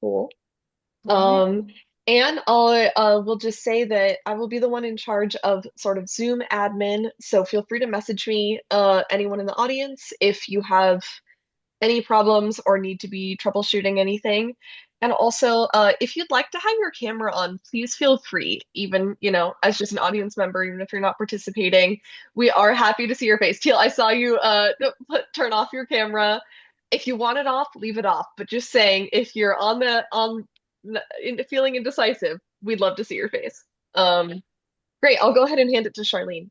Cool. All right. Um, and I'll will just say that I will be the one in charge of sort of Zoom admin. So feel free to message me, anyone in the audience, if you have any problems or need to be troubleshooting anything. And also, if you'd like to have your camera on, please feel free, even, as just an audience member, even if you're not participating. We are happy to see your face. Teal, I saw you turn off your camera. If you want it off, leave it off. But just saying, if you're feeling indecisive, we'd love to see your face. Um, Great. I'll go ahead and hand it to Charlene.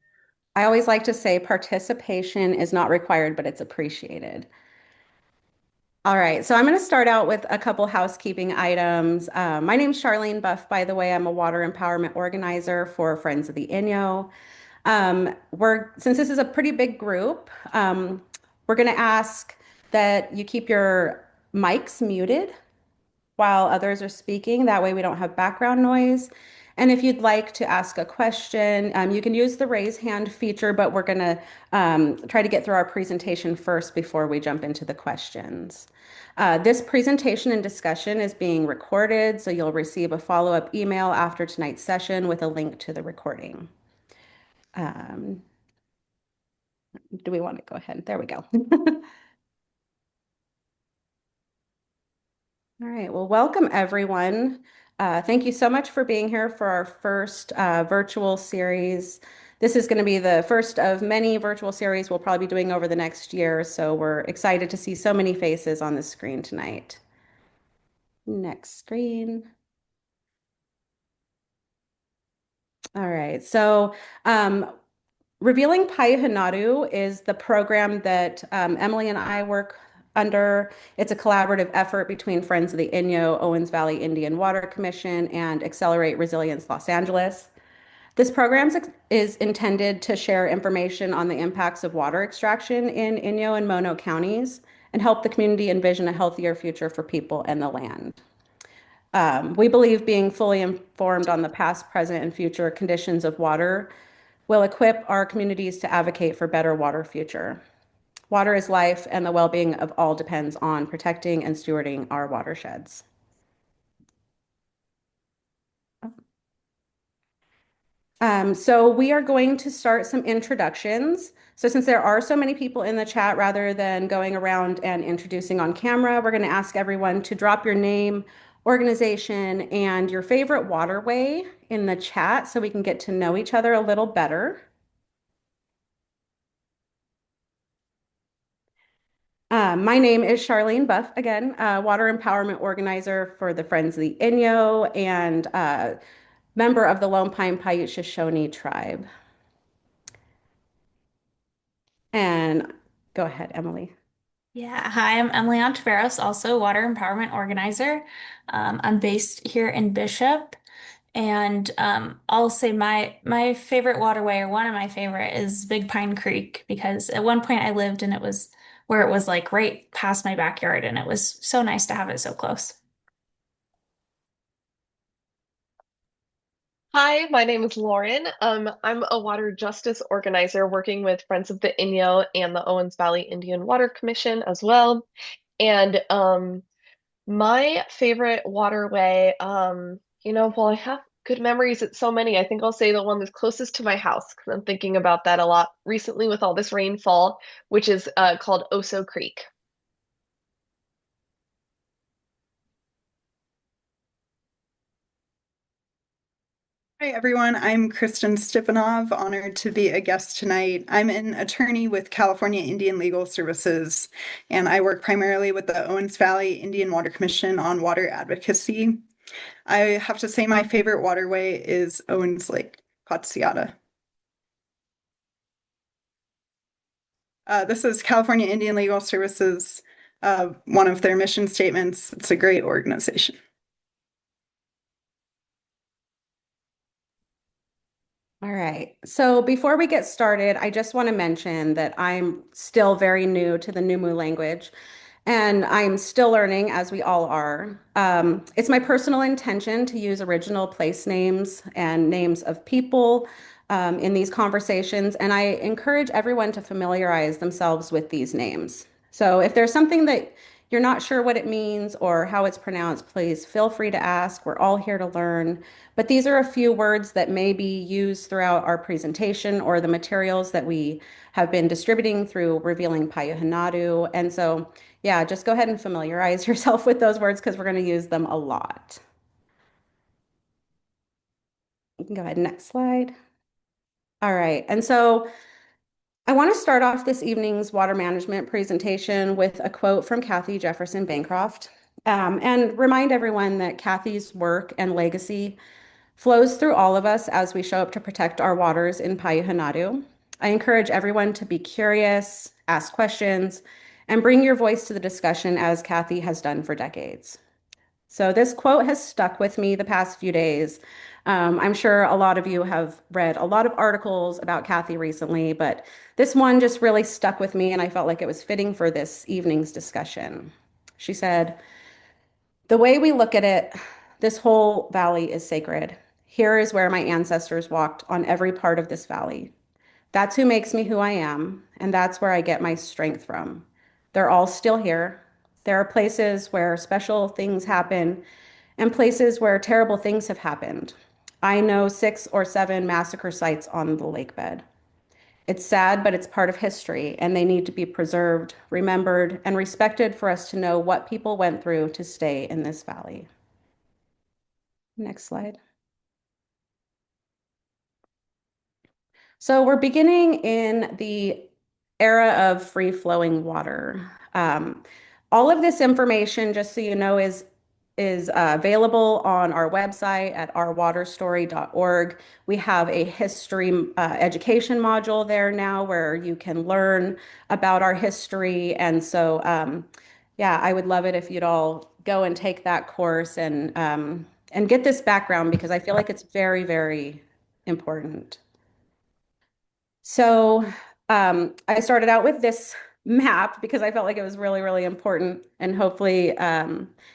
I always like to say participation is not required, but it's appreciated. All right, so I'm going to start out with a couple housekeeping items. My name's Charlene Buff, by the way. I'm a water empowerment organizer for Friends of the Inyo. Since this is a pretty big group, we're going to ask that you keep your mics muted while others are speaking. That way we don't have background noise. And if you'd like to ask a question, you can use the raise hand feature, but we're going to try to get through our presentation first before we jump into the questions. This presentation and discussion is being recorded, so you'll receive a follow-up email after tonight's session with a link to the recording. Um, do we want to go ahead? There we go. All right, well, welcome everyone. Thank you so much for being here for our first virtual series. This is going to be the first of many virtual series we'll probably be doing over the next year, so we're excited to see so many faces on the screen tonight. Next screen. All right, so Revealing Paihanaru is the program that Emily and I work under. It's a collaborative effort between Friends of the Inyo, Owens Valley Indian Water Commission, and Accelerate Resilience Los Angeles. This program is intended to share information on the impacts of water extraction in Inyo and Mono counties and help the community envision a healthier future for people and the land. We believe being fully informed on the past, present, and future conditions of water will equip our communities to advocate for better water future. Water is life, and the well-being of all depends on protecting and stewarding our watersheds. So we are going to start some introductions. So since there are so many people in the chat, rather than going around and introducing on camera, we're going to ask everyone to drop your name, organization, and your favorite waterway in the chat so we can get to know each other a little better. My name is Charlene Buff, again, water empowerment organizer for the Friends of the Inyo and member of the Lone Pine Paiute Shoshone tribe. And go ahead, Emily. Yeah, hi, I'm Emily Ontiveros, also water empowerment organizer. I'm based here in Bishop, and I'll say my favorite waterway, or one of my favorite, is Big Pine Creek because at one point I lived and it was where it was like right past my backyard, and it was so nice to have it so close. Hi, my name is Lauren. I'm a water justice organizer working with Friends of the Inyo and the Owens Valley Indian Water Commission as well. And my favorite waterway, well, I have good memories at so many. I think I'll say the one that's closest to my house because I'm thinking about that a lot recently with all this rainfall, which is called Oso Creek. Hi, everyone. I'm Kristen Stipanov, honored to be a guest tonight. I'm an attorney with California Indian Legal Services, and I work primarily with the Owens Valley Indian Water Commission on water advocacy. I have to say my favorite waterway is Owens Lake, Patsiata. This is California Indian Legal Services, one of their mission statements. It's a great organization. All right. So before we get started, I just want to mention that I'm still very new to the Numu language, and I'm still learning, as we all are. It's my personal intention to use original place names and names of people in these conversations, and I encourage everyone to familiarize themselves with these names. So if there's something that you're not sure what it means or how it's pronounced, please feel free to ask. We're all here to learn. But these are a few words that may be used throughout our presentation or the materials that we have been distributing through Revealing Payahanadu. And so, yeah, just go ahead and familiarize yourself with those words because we're going to use them a lot. You can go ahead, next slide. All right, and so I want to start off this evening's water management presentation with a quote from Kathy Jefferson Bancroft, and remind everyone that Kathy's work and legacy flows through all of us as we show up to protect our waters in Payahanadu. I encourage everyone to be curious, ask questions, and bring your voice to the discussion as Kathy has done for decades. So this quote has stuck with me the past few days. I'm sure a lot of you have read a lot of articles about Kathy recently, but this one just really stuck with me and I felt like it was fitting for this evening's discussion. She said, "The way we look at it, this whole valley is sacred. Here is where my ancestors walked on every part of this valley. That's who makes me who I am, and that's where I get my strength from. They're all still here. There are places where special things happen and places where terrible things have happened. I know 6 or 7 massacre sites on the lake bed. It's sad, but it's part of history, and they need to be preserved, remembered, and respected for us to know what people went through to stay in this valley." Next slide. So we're beginning in the era of free-flowing water. All of this information, just so you know, is available on our website at ourwaterstory.org. We have a history education module there now where you can learn about our history. And so, yeah, I would love it if you'd all go and take that course and get this background because I feel like it's very, very important. So I started out with this map because I felt like it was really, really important, and hopefully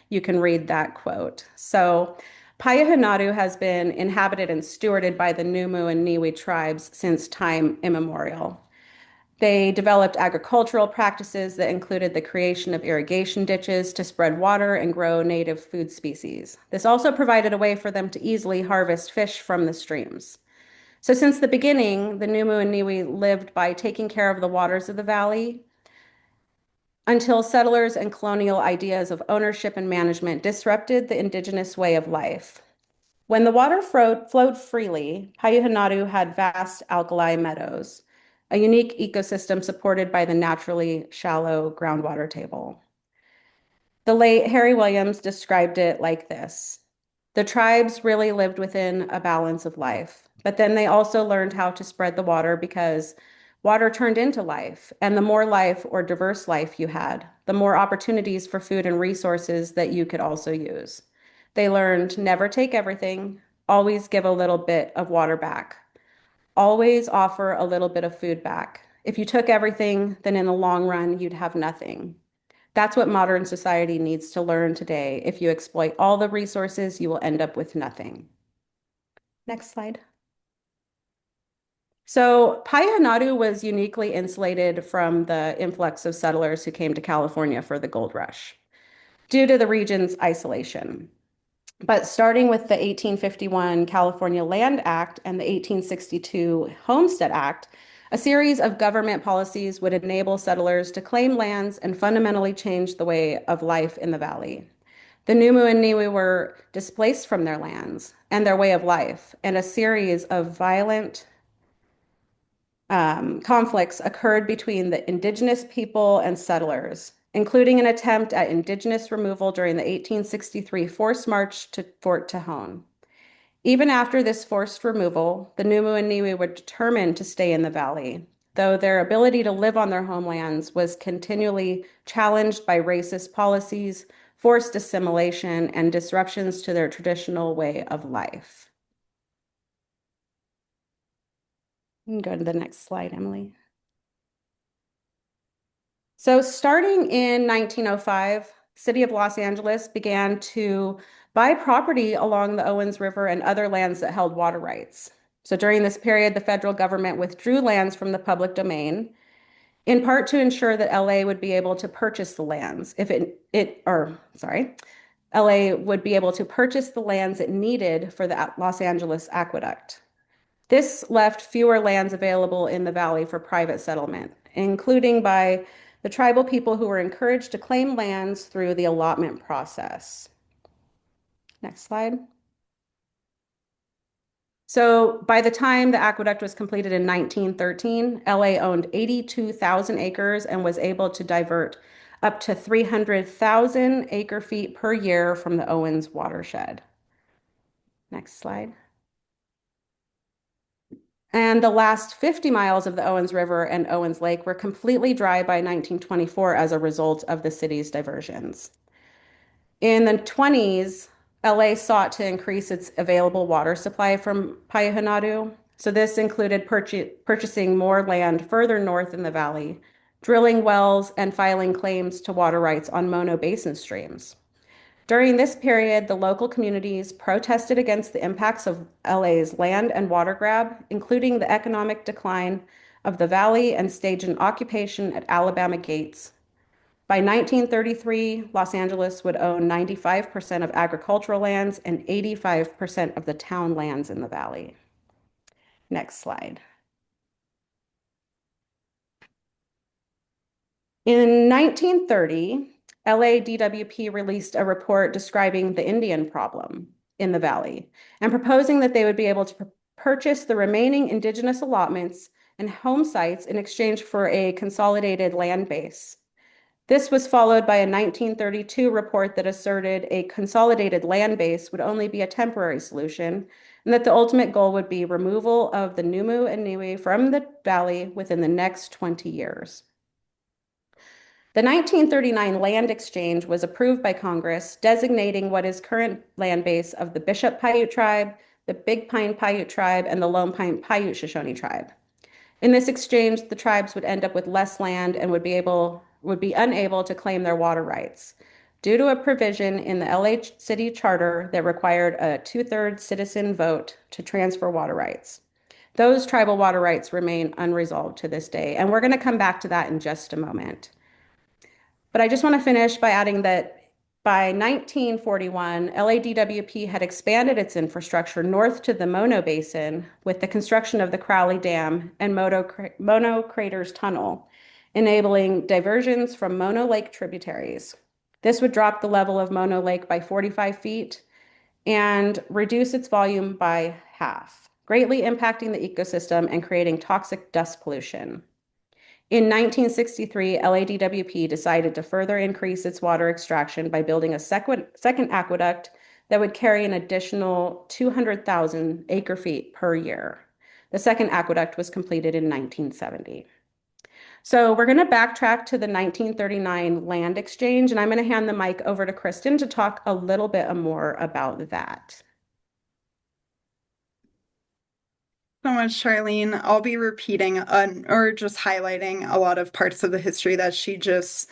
you can read that quote. So Payahanadu has been inhabited and stewarded by the Numu and Niwi tribes since time immemorial. They developed agricultural practices that included the creation of irrigation ditches to spread water and grow native food species. This also provided a way for them to easily harvest fish from the streams. So since the beginning, the Numu and Niwi lived by taking care of the waters of the valley until settlers and colonial ideas of ownership and management disrupted the indigenous way of life. When the water flowed freely, Payahanadu had vast alkali meadows, a unique ecosystem supported by the naturally shallow groundwater table. The late Harry Williams described it like this: "The tribes really lived within a balance of life, but then they also learned how to spread the water because water turned into life, and the more life or diverse life you had, the more opportunities for food and resources that you could also use. They learned never take everything, always give a little bit of water back, always offer a little bit of food back. If you took everything, then in the long run, you'd have nothing. That's what modern society needs to learn today. If you exploit all the resources, you will end up with nothing." Next slide. So Payahanadu was uniquely insulated from the influx of settlers who came to California for the gold rush due to the region's isolation. But starting with the 1851 California Land Act and the 1862 Homestead Act, a series of government policies would enable settlers to claim lands and fundamentally change the way of life in the valley. The Numu and Niwi were displaced from their lands and their way of life, and a series of violent conflicts occurred between the indigenous people and settlers, including an attempt at indigenous removal during the 1863 forced march to Fort Tejon. Even after this forced removal, the Numu and Niwi were determined to stay in the valley, though their ability to live on their homelands was continually challenged by racist policies, forced assimilation, and disruptions to their traditional way of life. You can go to the next slide, Emily. So starting in 1905, City of Los Angeles began to buy property along the Owens River and other lands that held water rights. So during this period, the federal government withdrew lands from the public domain, in part to ensure that LA would be able to purchase the lands if LA would be able to purchase the lands it needed for the Los Angeles aqueduct. This left fewer lands available in the valley for private settlement, including by the tribal people who were encouraged to claim lands through the allotment process. Next slide. So by the time the aqueduct was completed in 1913, LA owned 82,000 acres and was able to divert up to 300,000 acre feet per year from the Owens watershed. Next slide. And the last 50 miles of the Owens River and Owens Lake were completely dry by 1924 as a result of the city's diversions. In the 20s, LA sought to increase its available water supply from Payuhanadu. So this included purchasing more land further north in the valley, drilling wells, and filing claims to water rights on Mono Basin streams. During this period, the local communities protested against the impacts of LA's land and water grab, including the economic decline of the valley, and staged an occupation at Alabama Gates. By 1933, Los Angeles would own 95% of agricultural lands and 85% of the town lands in the valley. Next slide. In 1930, LADWP released a report describing the Indian problem in the valley and proposing that they would be able to purchase the remaining indigenous allotments and home sites in exchange for a consolidated land base. This was followed by a 1932 report that asserted a consolidated land base would only be a temporary solution and that the ultimate goal would be removal of the Numu and Niue from the valley within the next 20 years. The 1939 land exchange was approved by Congress, designating what is current land base of the Bishop Paiute tribe, the Big Pine Paiute tribe, and the Lone Pine Paiute Shoshone tribe. In this exchange, the tribes would end up with less land and would be unable to claim their water rights due to a provision in the LA City Charter that required a 2/3 citizen vote to transfer water rights. Those tribal water rights remain unresolved to this day, and we're going to come back to that in just a moment. But I just want to finish by adding that by 1941, LADWP had expanded its infrastructure north to the Mono Basin with the construction of the Crowley Dam and Mono Craters Tunnel, enabling diversions from Mono Lake tributaries. This would drop the level of Mono Lake by 45 feet and reduce its volume by half, greatly impacting the ecosystem and creating toxic dust pollution. In 1963, LADWP decided to further increase its water extraction by building a second aqueduct that would carry an additional 200,000 acre feet per year. The second aqueduct was completed in 1970. So we're going to backtrack to the 1939 land exchange, and I'm going to hand the mic over to Kristen to talk a little bit more about that. So much, Charlene. I'll be repeating or just highlighting a lot of parts of the history that she just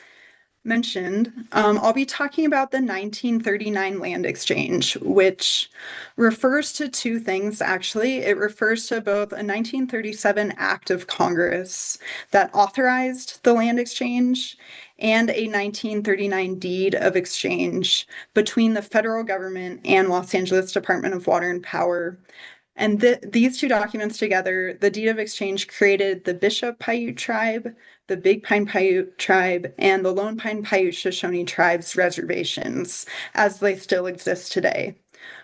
mentioned. I'll be talking about the 1939 land exchange, which refers to two things, actually. It refers to both a 1937 act of Congress that authorized the land exchange and a 1939 deed of exchange between the federal government and Los Angeles Department of Water and Power. And these two documents together, the deed of exchange created the Bishop Paiute tribe, the Big Pine Paiute tribe, and the Lone Pine Paiute Shoshone tribes reservations as they still exist today.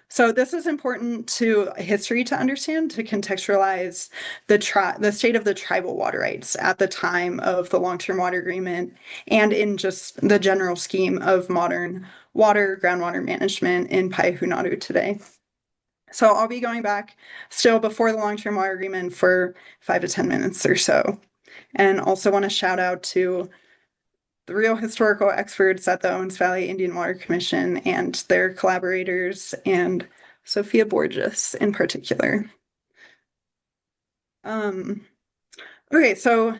So this is important to history to understand, to contextualize the state of the tribal water rights at the time of the long-term water agreement and in just the general scheme of modern groundwater management in Payuhanadu today. So I'll be going back still before the long-term water agreement for 5 to 10 minutes or so. And also want to shout out to the real historical experts at the Owens Valley Indian Water Commission and their collaborators, and Sophia Borges in particular. Okay, so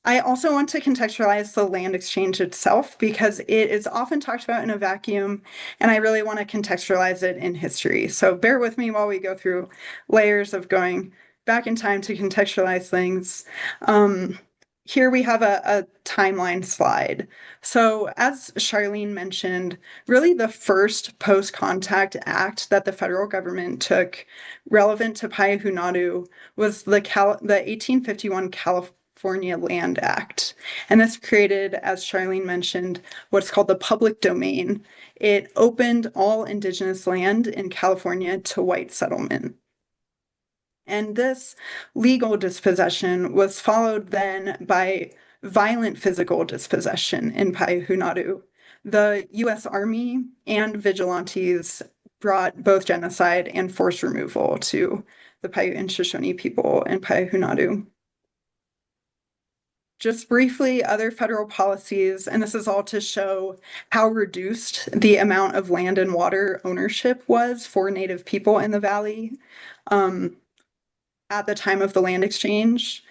I also want to contextualize the land exchange itself because it is often talked about in a vacuum, and I really want to contextualize it in history. So bear with me while we go through layers of going back in time to contextualize things. here we have a timeline slide. So as Charlene mentioned, really the first post-contact act that the federal government took relevant to Payahunadu was the 1851 California Land Act. And this created, as Charlene mentioned, what's called the public domain. It opened all indigenous land in California to white settlement. And this legal dispossession was followed then by violent physical dispossession in Payahunadu. The US Army and vigilantes brought both genocide and forced removal to the Paiute and Shoshone people in Payahunadu. Just briefly, other federal policies, and this is all to show how reduced the amount of land and water ownership was for Native people in the valley. At the time of the land exchange,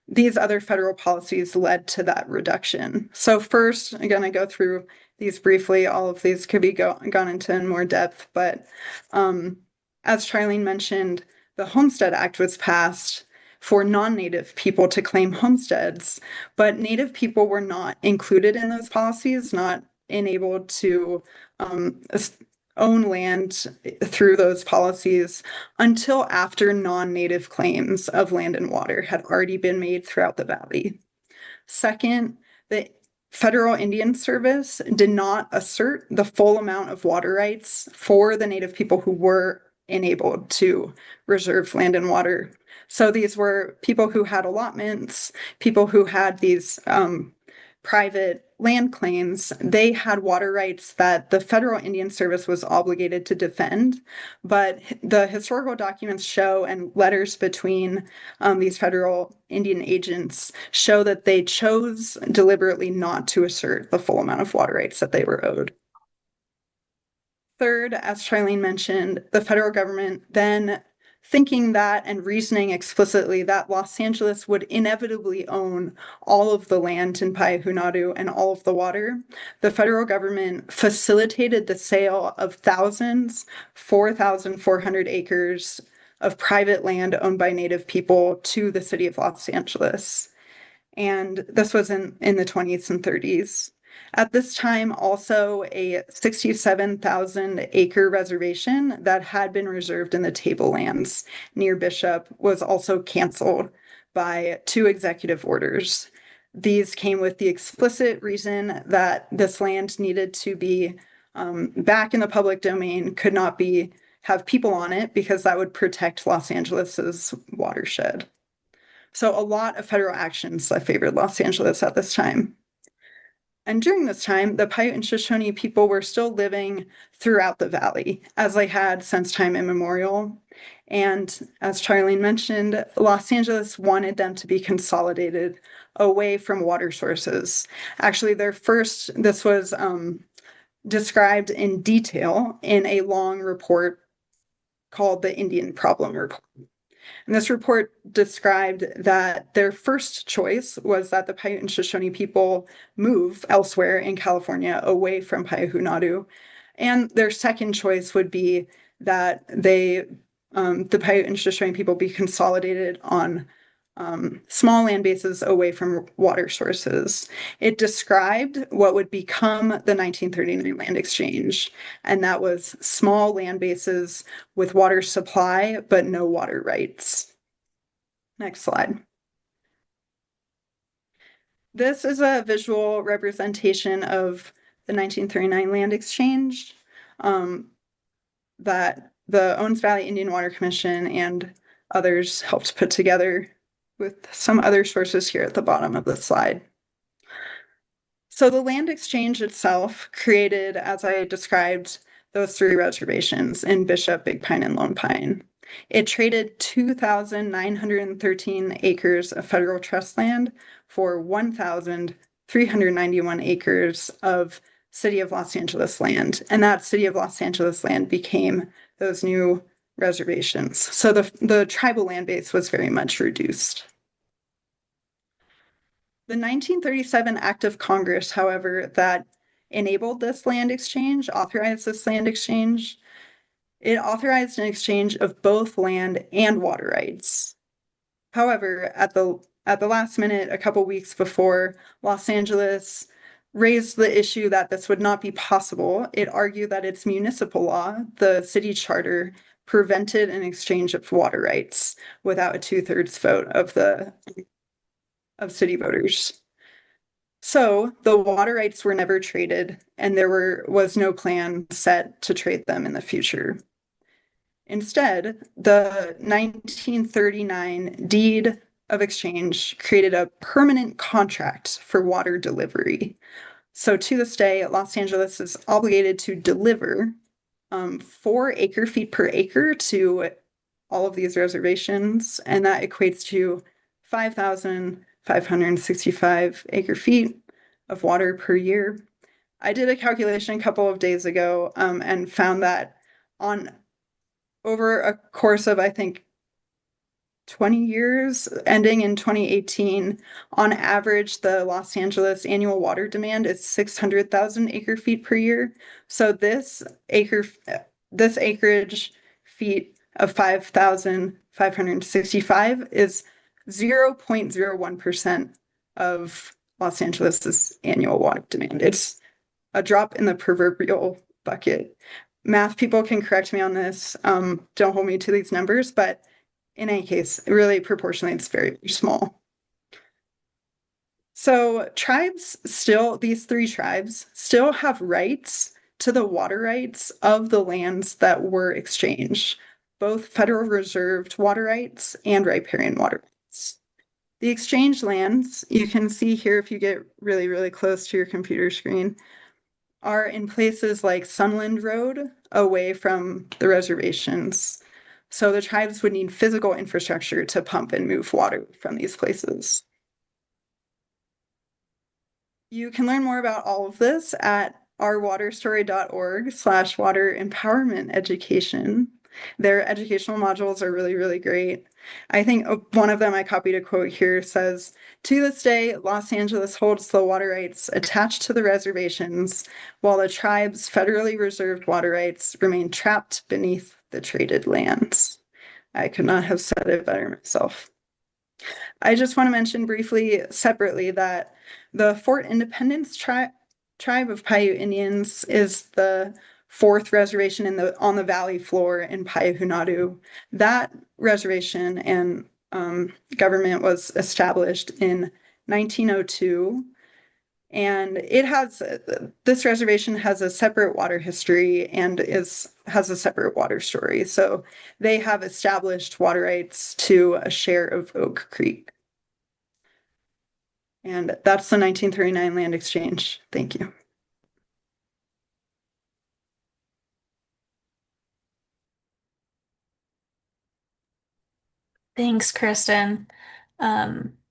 these other federal policies led to that reduction. So first, I'm going to go through these briefly. All of these could be gone into in more depth, but as Charlene mentioned, the Homestead Act was passed for non-Native people to claim homesteads, but Native people were not included in those policies, not enabled to own land through those policies until after non-Native claims of land and water had already been made throughout the valley. Second, the Federal Indian Service did not assert the full amount of water rights for the Native people who were enabled to reserve land and water. So these were people who had allotments, people who had these private land claims. They had water rights that the Federal Indian Service was obligated to defend, but the historical documents show, and letters between these federal Indian agents show that they chose deliberately not to assert the full amount of water rights that they were owed. Third, as Charlene mentioned, the federal government then, thinking that and reasoning explicitly that Los Angeles would inevitably own all of the land in Payahunadu and all of the water, the federal government facilitated the sale of thousands, 4,400 acres of private land owned by Native people to the city of Los Angeles. And this was in the 20s and 30s. At this time, also a 67,000 acre reservation that had been reserved in the tablelands near Bishop was also canceled by 2 executive orders. These came with the explicit reason that this land needed to be back in the public domain, could not have people on it because that would protect Los Angeles's watershed. So a lot of federal actions that favored Los Angeles at this time. And during this time, the Paiute and Shoshone people were still living throughout the valley, as they had since time immemorial. And as Charlene mentioned, Los Angeles wanted them to be consolidated away from water sources. Actually, this was described in detail in a long report called the Indian Problem Report. And this report described that their first choice was that the Paiute and Shoshone people move elsewhere in California away from Payahunadu. And their second choice would be that the Paiute and Shoshone people be consolidated on small land bases away from water sources. It described what would become the 1939 land exchange, and that was small land bases with water supply, but no water rights. Next slide. This is a visual representation of the 1939 land exchange that the Owens Valley Indian Water Commission and others helped put together, with some other sources here at the bottom of the slide. So the land exchange itself created, as I described, those 3 reservations in Bishop, Big Pine, and Lone Pine. It traded 2,913 acres of federal trust land for 1,391 acres of City of Los Angeles land. And that City of Los Angeles land became those new reservations. So the tribal land base was very much reduced. The 1937 Act of Congress, however, that enabled this land exchange, authorized this land exchange, it authorized an exchange of both land and water rights. However, at the at the last minute, a couple weeks before, Los Angeles raised the issue that this would not be possible. It argued that its municipal law, the city charter, prevented an exchange of water rights without a 2/3 vote of city voters. So the water rights were never traded, and was no plan set to trade them in the future. Instead, the 1939 deed of exchange created a permanent contract for water delivery. So to this day, Los Angeles is obligated to deliver 4 acre-feet per acre to all of these reservations, and that equates to 5,565 acre-feet of water per year. I did a calculation a couple of days ago and found that over a course of, I think, 20 years, ending in 2018, on average, the Los Angeles annual water demand is 600,000 acre-feet per year. So this acreage feet of 5,565 is 0.01% of Los Angeles's annual water demand. It's a drop in the proverbial bucket. Math people can correct me on this. Don't hold me to these numbers, but in any case, really proportionally, it's very, very small. So these 3 tribes still have rights to the water rights of the lands that were exchanged, both Federal Reserved water rights and riparian water rights. The exchanged lands, you can see here if you get really, really close to your computer screen, are in places like Sunland Road, away from the reservations. So the tribes would need physical infrastructure to pump and move water from these places. You can learn more about all of this at ourwaterstory.org/water empowerment education. Their educational modules are really, really great. I think one of them, I copied a quote here, says, "To this day, Los Angeles holds the water rights attached to the reservations, while the tribe's federally reserved water rights remain trapped beneath the traded lands." I could not have said it better myself. I just want to mention briefly, separately, that the Fort Independence tribe of Paiute Indians is the 4th reservation on the valley floor in Payahunadu. That reservation and government was established in 1902, and this reservation has a separate water history and has a separate water story. So they have established water rights to a share of Oak Creek. And that's the 1939 land exchange. Thank you. Thanks, Kristen.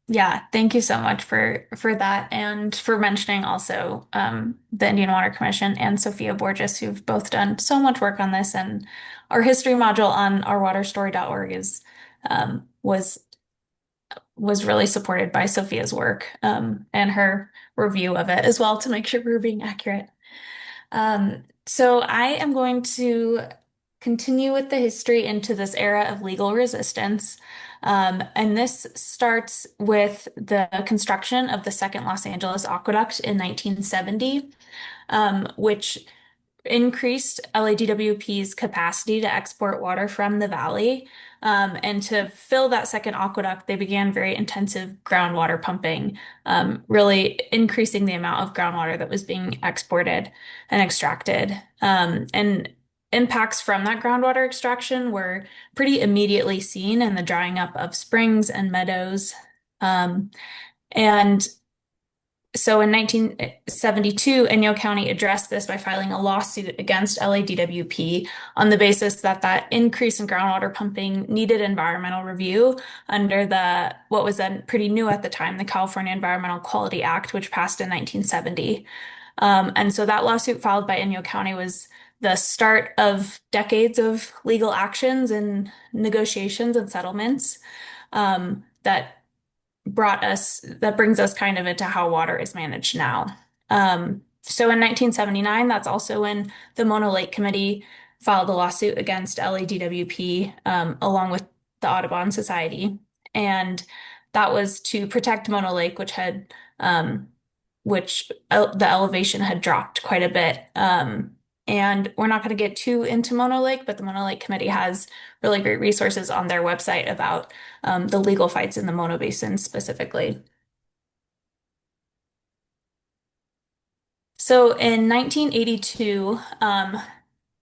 Yeah, thank you so much for that and for mentioning also the Indian Water Commission and Sophia Borges, who've both done so much work on this. And our history module on ourwaterstory.org was really supported by Sophia's work and her review of it as well to make sure we were being accurate. So I am going to continue with the history into this era of legal resistance. And this starts with the construction of the second Los Angeles Aqueduct in 1970, which increased LADWP's capacity to export water from the valley. And to fill that second aqueduct, they began very intensive groundwater pumping, really increasing the amount of groundwater that was being exported and extracted. And impacts from that groundwater extraction were pretty immediately seen in the drying up of springs and meadows. And so in 1972, Inyo County addressed this by filing a lawsuit against LADWP on the basis that that increase in groundwater pumping needed environmental review under what was then pretty new at the time, the California Environmental Quality Act, which passed in 1970. And so that lawsuit filed by Inyo County was the start of decades of legal actions and negotiations and settlements that brings us kind of into how water is managed now. So in 1979, that's also when the Mono Lake Committee filed a lawsuit against LADWP along with the Audubon Society. And that was to protect Mono Lake, the elevation had dropped quite a bit. And we're not going to get too into Mono Lake, but the Mono Lake Committee has really great resources on their website about the legal fights in the Mono Basin specifically. So in 1982,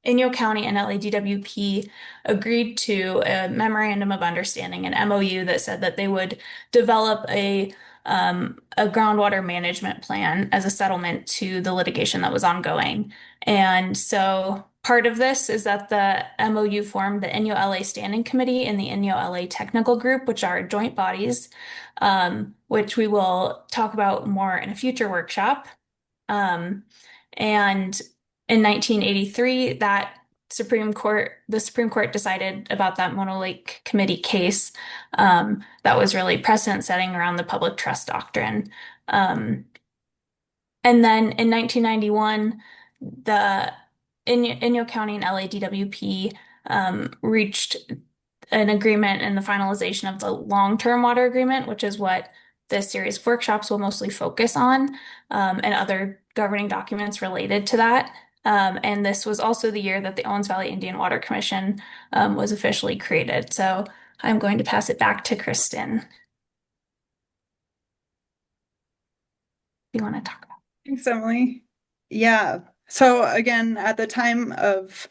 Inyo County and LADWP agreed to a memorandum of understanding, an MOU that said that they would develop a groundwater management plan as a settlement to the litigation that was ongoing. And so part of this is that the MOU formed the Inyo-LA Standing Committee and the Inyo-LA Technical Group, which are joint bodies, which we will talk about more in a future workshop. And in 1983, the Supreme Court decided about that Mono Lake Committee case, that was really precedent setting around the public trust doctrine. And then in 1991, the Inyo County and LADWP reached an agreement in the finalization of the long-term water agreement, which is what this series of workshops will mostly focus on, and other governing documents related to that. And this was also the year that the Owens Valley Indian Water Commission was officially created. So I'm going to pass it back to Kristen. If you want to talk about. Thanks, Emily. Yeah. So again, at the time of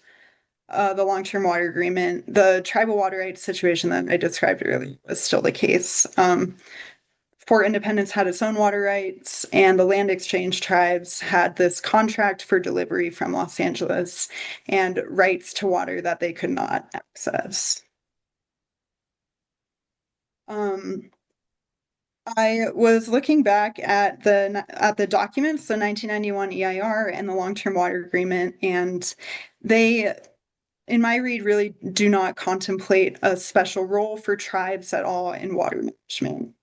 the long-term water agreement, the tribal water rights situation that I described earlier was still the case. Fort Independence had its own water rights, and the land exchange tribes had this contract for delivery from Los Angeles and rights to water that they could not access. I was looking back at the documents, the 1991 EIR and the long-term water agreement, and they, in my read, really do not contemplate a special role for tribes at all in water management.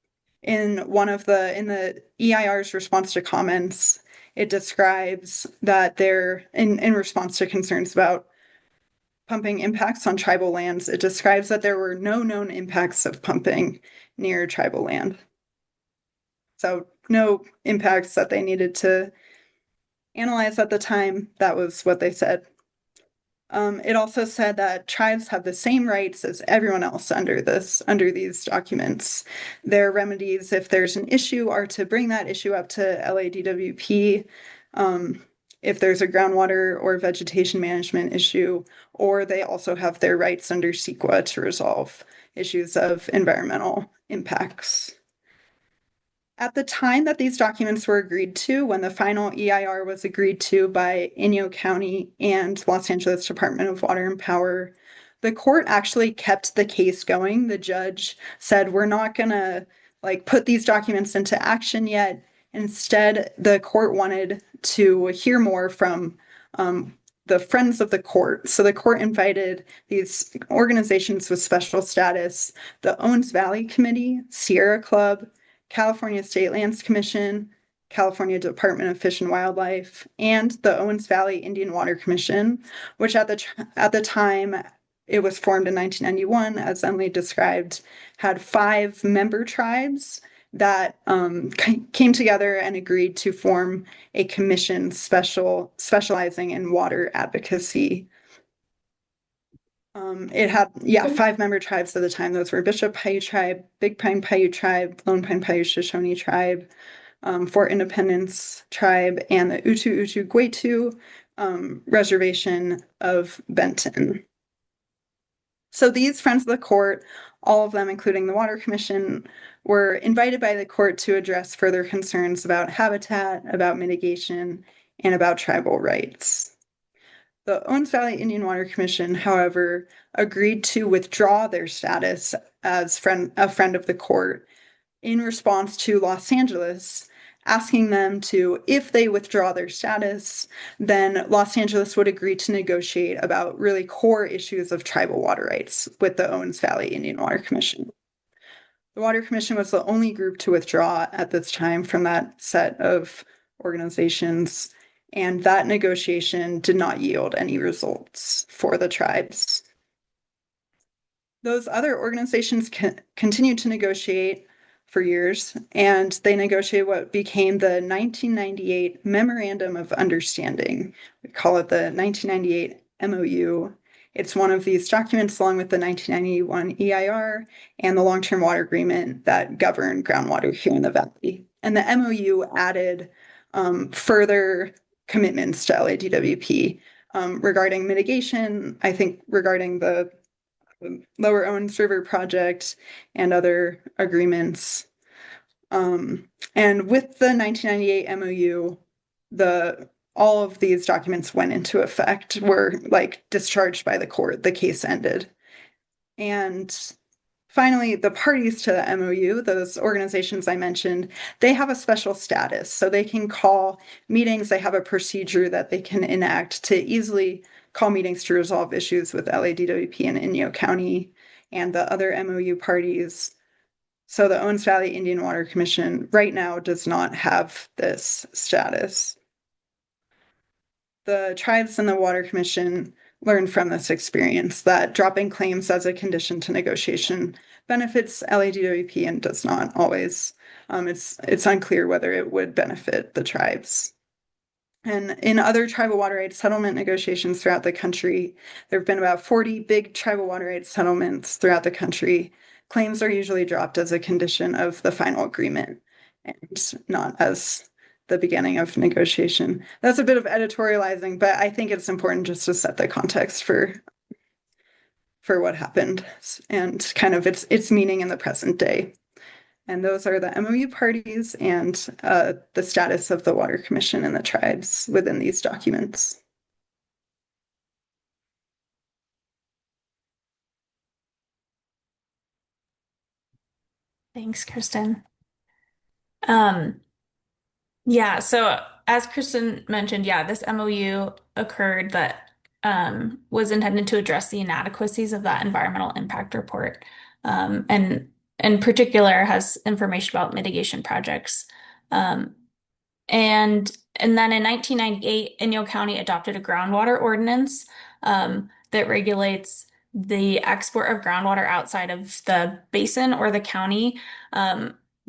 In the EIR's response to comments, it describes that in response to concerns about pumping impacts on tribal lands, it describes that there were no known impacts of pumping near tribal land. So no impacts that they needed to analyze at the time. That was what they said. It also said that tribes have the same rights as everyone else under these documents. Their remedies, if there's an issue, are to bring that issue up to LADWP. If there's a groundwater or vegetation management issue, or they also have their rights under CEQA to resolve issues of environmental impacts. At the time that these documents were agreed to, when the final EIR was agreed to by Inyo County and Los Angeles Department of Water and Power, the court actually kept the case going. The judge said, we're not gonna put these documents into action yet. Instead, the court wanted to hear more from the friends of the court. So the court invited these organizations with special status, the Owens Valley Committee, Sierra Club, California State Lands Commission, California Department of Fish and Wildlife, and the Owens Valley Indian Water Commission, which at the time it was formed in 1991, as Emily described, had 5 member tribes that came together and agreed to form a commission specializing in water advocacy. It had 5 member tribes at the time. Those were Bishop Paiute Tribe, Big Pine Paiute Tribe, Lone Pine Paiute Shoshone Tribe, Fort Independence Tribe, and the Utu Guetu Reservation of Benton. So these friends of the court, all of them, including the Water Commission, were invited by the court to address further concerns about habitat, about mitigation, and about tribal rights. The Owens Valley Indian Water Commission, however, agreed to withdraw their status as a friend of the court in response to Los Angeles, asking them to, if they withdraw their status, then Los Angeles would agree to negotiate about really core issues of tribal water rights with the Owens Valley Indian Water Commission. The Water Commission was the only group to withdraw at this time from that set of organizations, and that negotiation did not yield any results for the tribes. Those other organizations continued to negotiate for years, and they negotiated what became the 1998 Memorandum of Understanding. We call it the 1998 MOU. It's one of these documents, along with the 1991 EIR and the Long-Term Water Agreement, that govern groundwater here in the Valley. And the MOU added further commitments to LADWP regarding mitigation, I think regarding the Lower Owens River project and other agreements. And with the 1998 MOU, all of these documents went into effect, were like discharged by the court. The case ended. And finally, the parties to the MOU, those organizations I mentioned, they have a special status. So they can call meetings, they have a procedure that they can enact to easily call meetings to resolve issues with LADWP and Inyo County and the other MOU parties. So the Owens Valley Indian Water Commission right now does not have this status. The tribes and the Water Commission learned from this experience that dropping claims as a condition to negotiation benefits LADWP and does not always. It's unclear whether it would benefit the tribes. And in other tribal water rights settlement negotiations throughout the country, there have been about 40 big tribal water rights settlements throughout the country. Claims are usually dropped as a condition of the final agreement and not as the beginning of negotiation. That's a bit of editorializing, but I think it's important just to set the context for what happened and kind of its meaning in the present day. And those are the MOU parties and the status of the Water Commission and the tribes within these documents. Thanks, Kristen. Yeah, so as Kristen mentioned, yeah, this MOU occurred that was intended to address the inadequacies of that environmental impact report, and in particular has information about mitigation projects. Um, and then in 1998, Inyo County adopted a groundwater ordinance that regulates the export of groundwater outside of the basin or the county.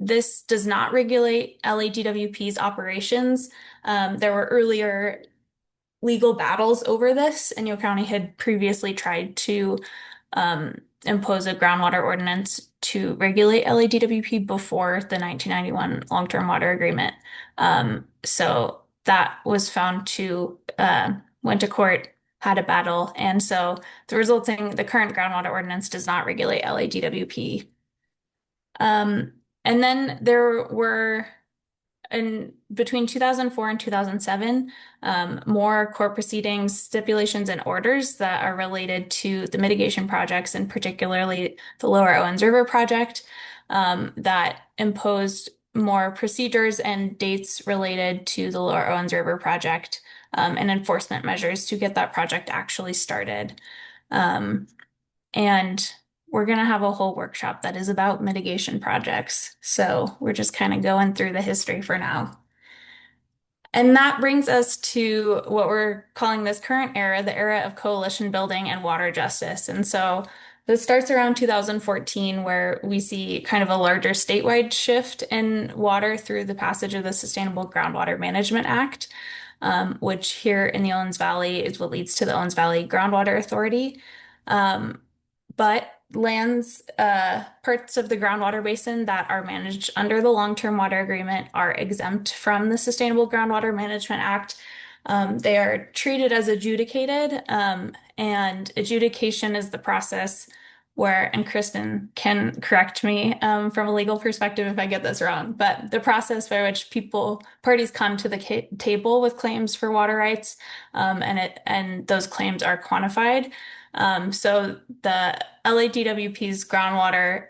This does not regulate LADWP's operations. There were earlier legal battles over this. Inyo County had previously tried to impose a groundwater ordinance to regulate LADWP before the 1991 Long-Term Water Agreement. So that was found to went to court, had a battle, and so the current groundwater ordinance does not regulate LADWP. And then there were between 2004 and 2007, more court proceedings, stipulations, and orders that are related to the mitigation projects, and particularly the Lower Owens River project, that imposed more procedures and dates related to the Lower Owens River project, and enforcement measures to get that project actually started. And we're going to have a whole workshop that is about mitigation projects. So we're just kind of going through the history for now. And that brings us to what we're calling this current era, the era of coalition building and water justice. And so this starts around 2014, where we see kind of a larger statewide shift in water through the passage of the Sustainable Groundwater Management Act, which here in the Owens Valley is what leads to the Owens Valley Groundwater Authority. But lands, parts of the groundwater basin that are managed under the long-term water agreement are exempt from the Sustainable Groundwater Management Act. They are treated as adjudicated, and adjudication is the process where, and Kristen can correct me from a legal perspective if I get this wrong, but the process by which parties come to the table with claims for water rights, and those claims are quantified. So the LADWP's groundwater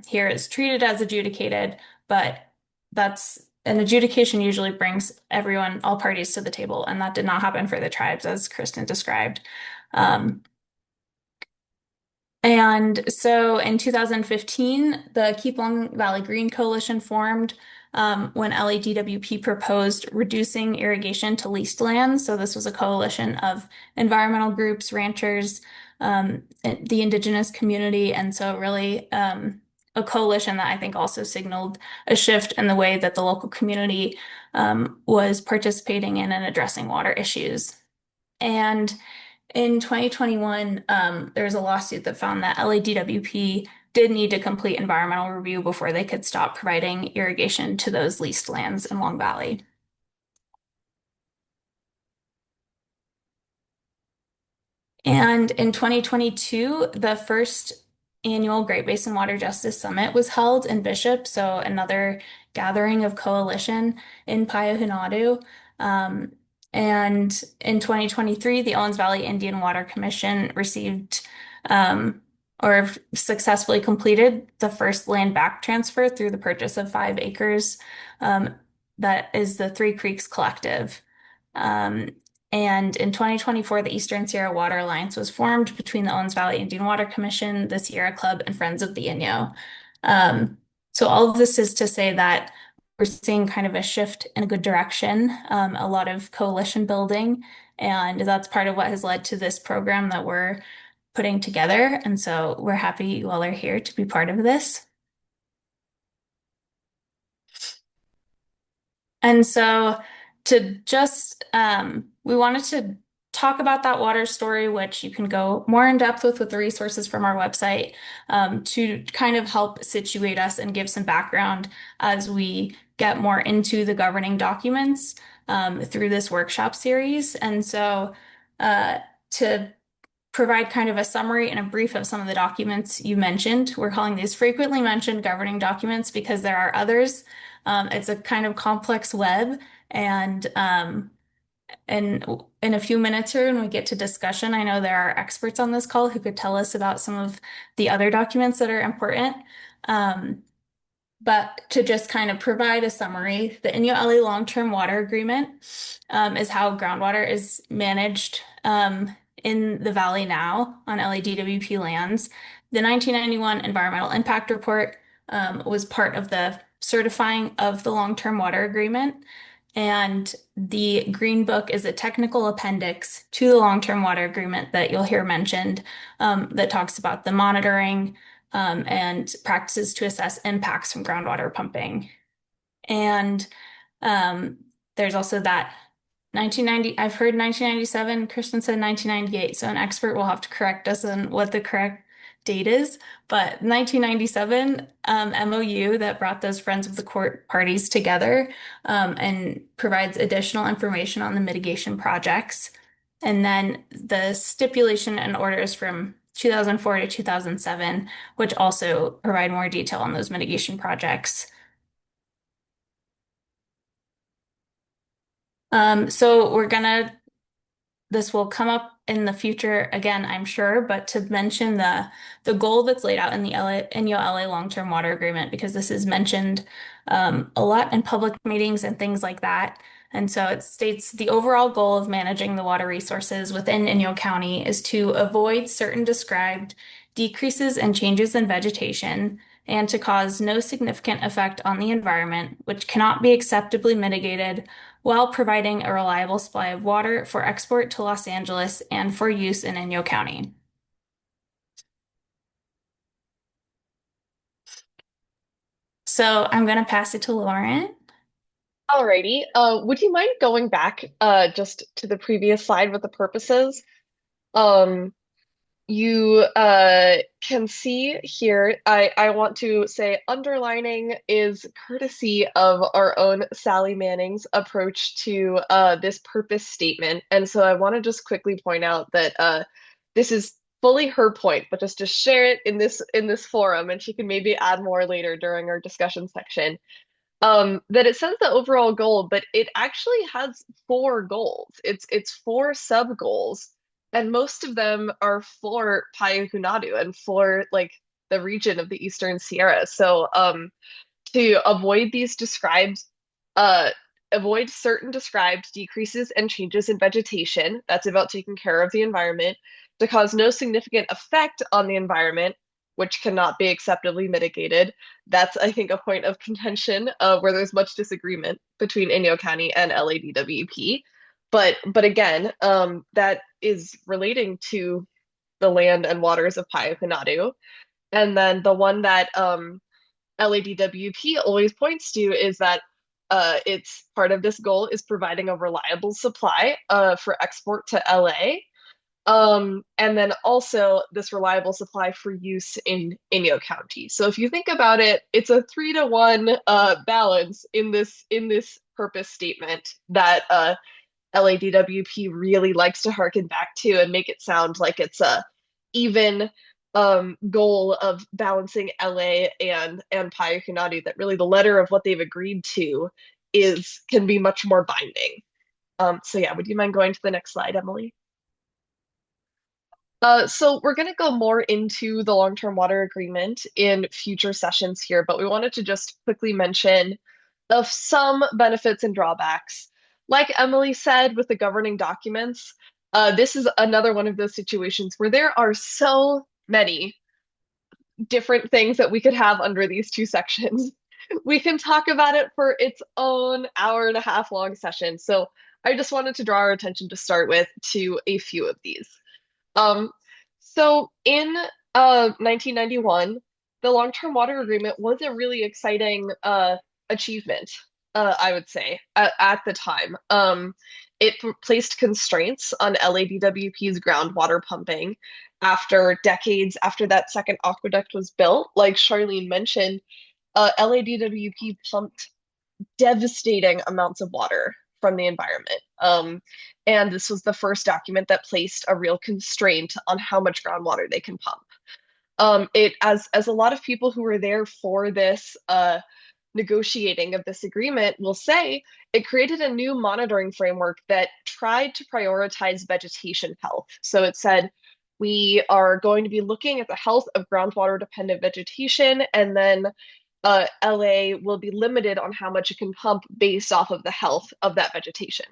here is treated as adjudicated, but that's an adjudication usually brings all parties to the table, and that did not happen for the tribes, as Kristen described. And so in 2015, the Keep Long Valley Green Coalition formed when LADWP proposed reducing irrigation to leased lands. So this was a coalition of environmental groups, ranchers, the indigenous community, and so really a coalition that I think also signaled a shift in the way that the local community was participating in and addressing water issues. And in 2021, there was a lawsuit that found that LADWP did need to complete environmental review before they could stop providing irrigation to those leased lands in Long Valley. And in 2022, the first annual Great Basin Water Justice Summit was held in Bishop, so another gathering of coalition in Payahunadu. And in 2023, the Owens Valley Indian Water Commission received or successfully completed the first land back transfer through the purchase of 5 acres. That is the Three Creeks Collective. Um, and in 2024, the Eastern Sierra Water Alliance was formed between the Owens Valley Indian Water Commission, the Sierra Club, and Friends of the Inyo. So all of this is to say that we're seeing kind of a shift in a good direction, a lot of coalition building, and that's part of what has led to this program that we're putting together. And so we're happy you all are here to be part of this. And so to just, we wanted to talk about that water story, which you can go more in depth with the resources from our website, to kind of help situate us and give some background as we get more into the governing documents through this workshop series. And so to provide kind of a summary and a brief of some of the documents you mentioned. We're calling these frequently mentioned governing documents because there are others. It's a kind of complex web, and in a few minutes here, when we get to discussion, I know there are experts on this call who could tell us about some of the other documents that are important. But to just kind of provide a summary, the Inyo-LA Long-Term Water Agreement is how groundwater is managed in the valley now on LADWP lands. The 1991 Environmental Impact Report was part of the certifying of the Long-Term Water Agreement. And the Green Book is a technical appendix to the Long-Term Water Agreement that you'll hear mentioned that talks about the monitoring and practices to assess impacts from groundwater pumping. And there's also that 1990, I've heard 1997, Kristen said 1998, so an expert will have to correct us on what the correct date is. But 1997 MOU that brought those Friends of the Court parties together and provides additional information on the mitigation projects. And then the stipulation and orders from 2004 to 2007, which also provide more detail on those mitigation projects. So this will come up in the future again, I'm sure, but to mention the goal that's laid out in the Inyo-LA Long-Term Water Agreement, because this is mentioned a lot in public meetings and things like that. And so it states the overall goal of managing the water resources within Inyo County is to avoid certain described decreases and changes in vegetation and to cause no significant effect on the environment, which cannot be acceptably mitigated while providing a reliable supply of water for export to Los Angeles and for use in Inyo County. So I'm going to pass it to Lauren. Alrighty. Would you mind going back just to the previous slide with the purposes? You can see here, I want to say underlining is courtesy of our own Sally Manning's approach to this purpose statement. And so I want to just quickly point out that this is fully her point, but just to share it in this forum, and she can maybe add more later during our discussion section. That it says the overall goal, but it actually has 4 goals. It's 4 sub-goals, and most of them are for Payahunadu and for like the region of the Eastern Sierra. So to avoid certain described decreases and changes in vegetation, that's about taking care of the environment, to cause no significant effect on the environment, which cannot be acceptably mitigated. That's, I think, a point of contention where there's much disagreement between Inyo County and LADWP. But again, that is relating to the land and waters of Payahunadu. And then the one that LADWP always points to is that it's part of this goal is providing a reliable supply for export to LA. And then also this reliable supply for use in Inyo County. So if you think about it, it's a 3-to-1 balance in this purpose statement that LADWP really likes to harken back to and make it sound like it's a even goal of balancing LA and Payakanati, that really the letter of what they've agreed to is can be much more binding. So yeah, would you mind going to the next slide, Emily? So we're going to go more into the long-term water agreement in future sessions here, but we wanted to just quickly mention of some benefits and drawbacks. Like Emily said with the governing documents, this is another one of those situations where there are so many different things that we could have under these two sections. We can talk about it for its own hour-and-a-half long session. So I just wanted to draw our attention to start with to a few of these. Um, so in 1991, the long-term water agreement was a really exciting achievement, I would say, at the time. It placed constraints on LADWP's groundwater pumping after decades after that second aqueduct was built. Like Charlene mentioned, LADWP pumped devastating amounts of water from the environment. And this was the first document that placed a real constraint on how much groundwater they can pump. It as a lot of people who were there for this negotiating of this agreement will say, it created a new monitoring framework that tried to prioritize vegetation health. So it said, we are going to be looking at the health of groundwater dependent vegetation, and then LA will be limited on how much it can pump based off of the health of that vegetation,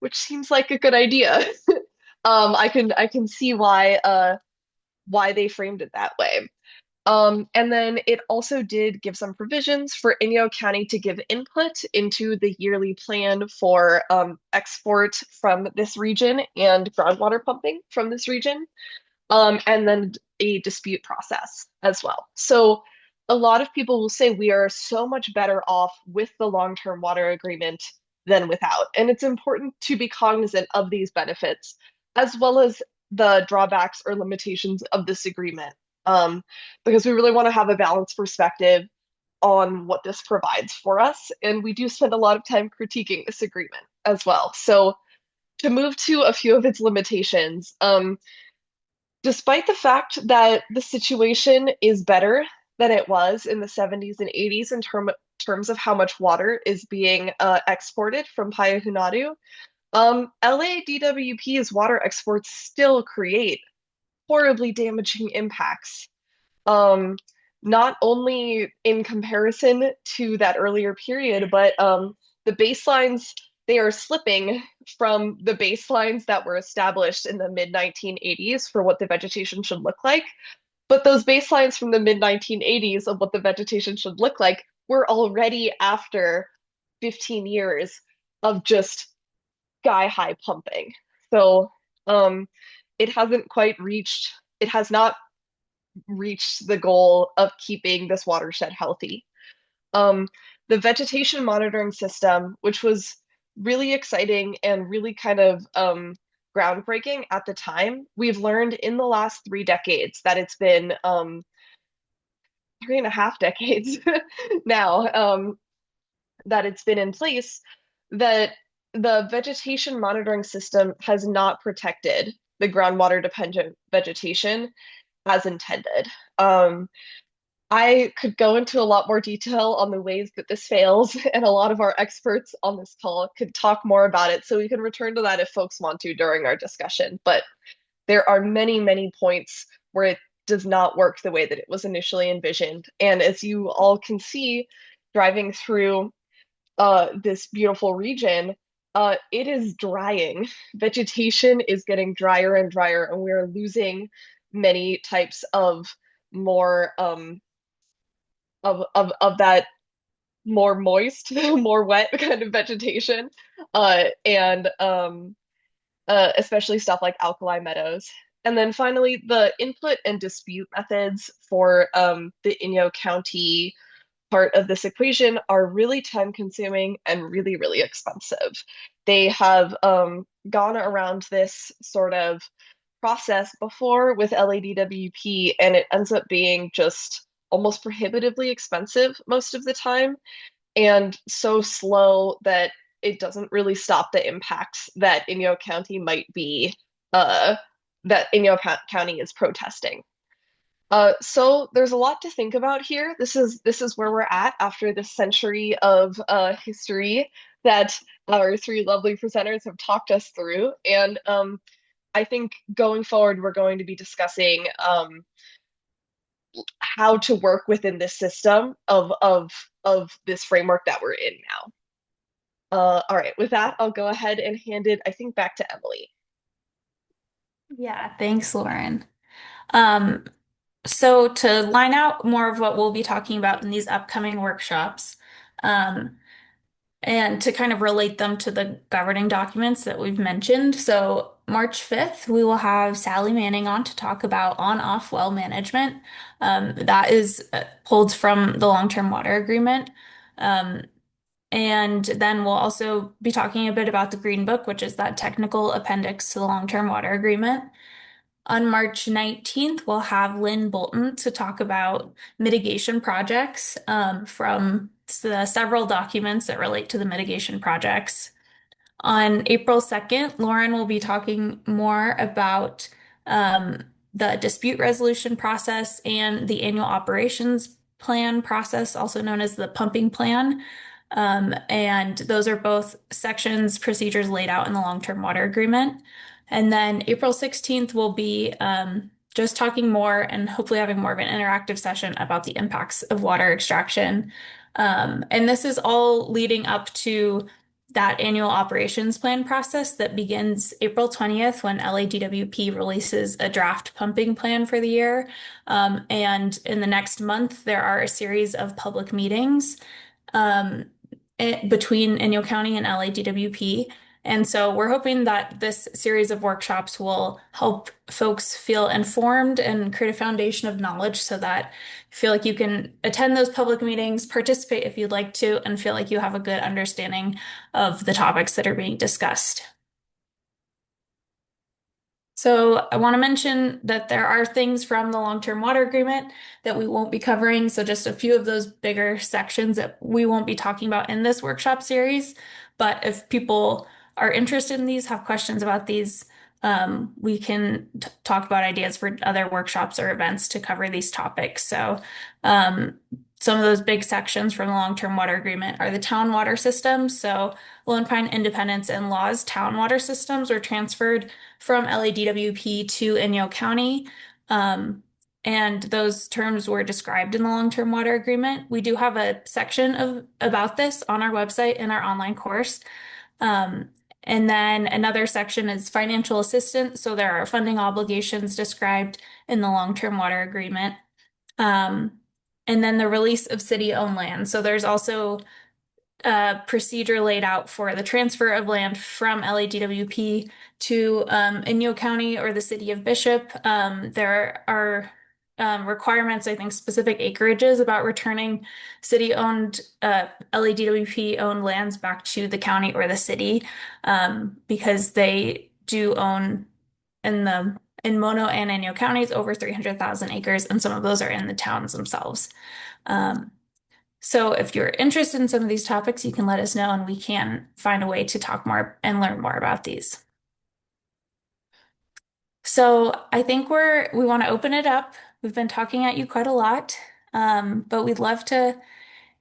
which seems like a good idea. I can see why they framed it that way. And then it also did give some provisions for Inyo County to give input into the yearly plan for export from this region and groundwater pumping from this region, and then a dispute process as well. So a lot of people will say we are so much better off with the long-term water agreement than without. And it's important to be cognizant of these benefits, as well as the drawbacks or limitations of this agreement, because we really want to have a balanced perspective on what this provides for us. And we do spend a lot of time critiquing this agreement as well. So to move to a few of its limitations, despite the fact that the situation is better than it was in the 70s and 80s in terms of how much water is being exported from Payahunadu, LADWP's water exports still create horribly damaging impacts. Um, Not only in comparison to that earlier period, but the baselines, they are slipping from the baselines that were established in the mid 1980s for what the vegetation should look like. But those baselines from the mid 1980s of what the vegetation should look like were already after 15 years of just sky high pumping. So it hasn't quite reached, it has not reached the goal of keeping this watershed healthy. Um, the vegetation monitoring system, which was really exciting and really kind of groundbreaking at the time, we've learned in the last 3 decades that it's been 3.5 decades now, that it's been in place, that the vegetation monitoring system has not protected the groundwater dependent vegetation as intended. I could go into a lot more detail on the ways that this fails, and a lot of our experts on this call could talk more about it. So we can return to that if folks want to during our discussion. But there are many, many points where it does not work the way that it was initially envisioned. And as you all can see, driving through this beautiful region, it is drying. Vegetation is getting drier and drier, and we're losing many types of more of that more moist, more wet kind of vegetation, and especially stuff like alkali meadows And then finally, the input and dispute methods for the Inyo County part of this equation are really time consuming and really, really expensive. They have gone around this sort of process before with LADWP, and it ends up being just almost prohibitively expensive most of the time, and so slow that it doesn't really stop the impacts that Inyo County might be, uh, that County is protesting. So there's a lot to think about here. This is where we're at after this century of history that our three lovely presenters have talked us through. And I think going forward, we're going to be discussing how to work within this system of this framework that we're in now. All right, with that, I'll go ahead and hand it, I think, back to Emily. Yeah, thanks, Lauren. Um, so to line out more of what we'll be talking about in these upcoming workshops, um, and to kind of relate them to the governing documents that we've mentioned. So March 5th, we will have Sally Manning on to talk about on-off well management. That is pulled from the long-term water agreement. Um, and then we'll also be talking a bit about the Green Book, which is that technical appendix to the long-term water agreement. On March 19th, we'll have Lynn Bolton to talk about mitigation projects from the several documents that relate to the mitigation projects. On April 2nd, Lauren will be talking more about the dispute resolution process and the annual operations plan process, also known as the pumping plan. And those are both sections, procedures laid out in the long-term water agreement. And then April 16th will be just talking more and hopefully having more of an interactive session about the impacts of water extraction. And this is all leading up to that annual operations plan process that begins April 20th when LADWP releases a draft pumping plan for the year. And in the next month, there are a series of public meetings um, between Inyo County and LADWP. And so we're hoping that this series of workshops will help folks feel informed and create a foundation of knowledge so that you feel like you can attend those public meetings, participate if you'd like to, and feel like you have a good understanding of the topics that are being discussed. So I want to mention that there are things from the long-term water agreement that we won't be covering. So just a few of those bigger sections that we won't be talking about in this workshop series. But if people are interested in these, have questions about these, we can talk about ideas for other workshops or events to cover these topics. So some of those big sections from the long-term water agreement are the town water systems. So Lone Pine, Independence, and Law's town water systems were transferred from LADWP to Inyo County. And those terms were described in the long-term water agreement. We do have a section about this on our website in our online course. And then another section is financial assistance. So there are funding obligations described in the long-term water agreement. And then the release of city-owned land. So there's also procedure laid out for the transfer of land from LADWP to Inyo County or the city of Bishop. There are requirements, I think, specific acreages about returning city-owned LADWP-owned lands back to the county or the city because they do own in Mono and Inyo counties over 300,000 acres, and some of those are in the towns themselves. So if you're interested in some of these topics, you can let us know and we can find a way to talk more and learn more about these. So I think we want to open it up. We've been talking at you quite a lot, but we'd love to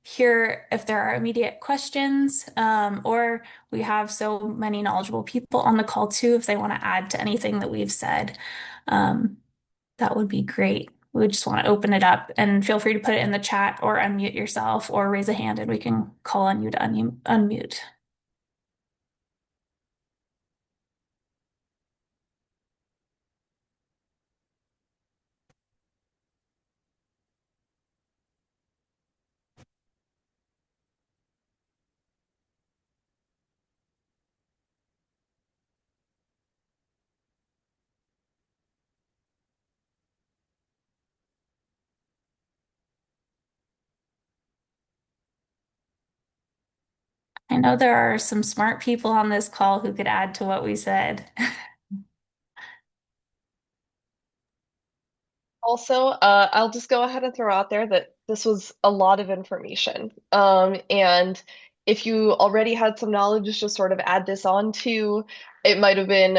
hear if there are immediate questions, or we have so many knowledgeable people on the call too, if they want to add to anything that we've said. That would be great. We just want to open it up and feel free to put it in the chat or unmute yourself or raise a hand and we can call on you to unmute. I know there are some smart people on this call who could add to what we said. Also, I'll just go ahead and throw out there that this was a lot of information. And if you already had some knowledge, just sort of add this on too. It might have been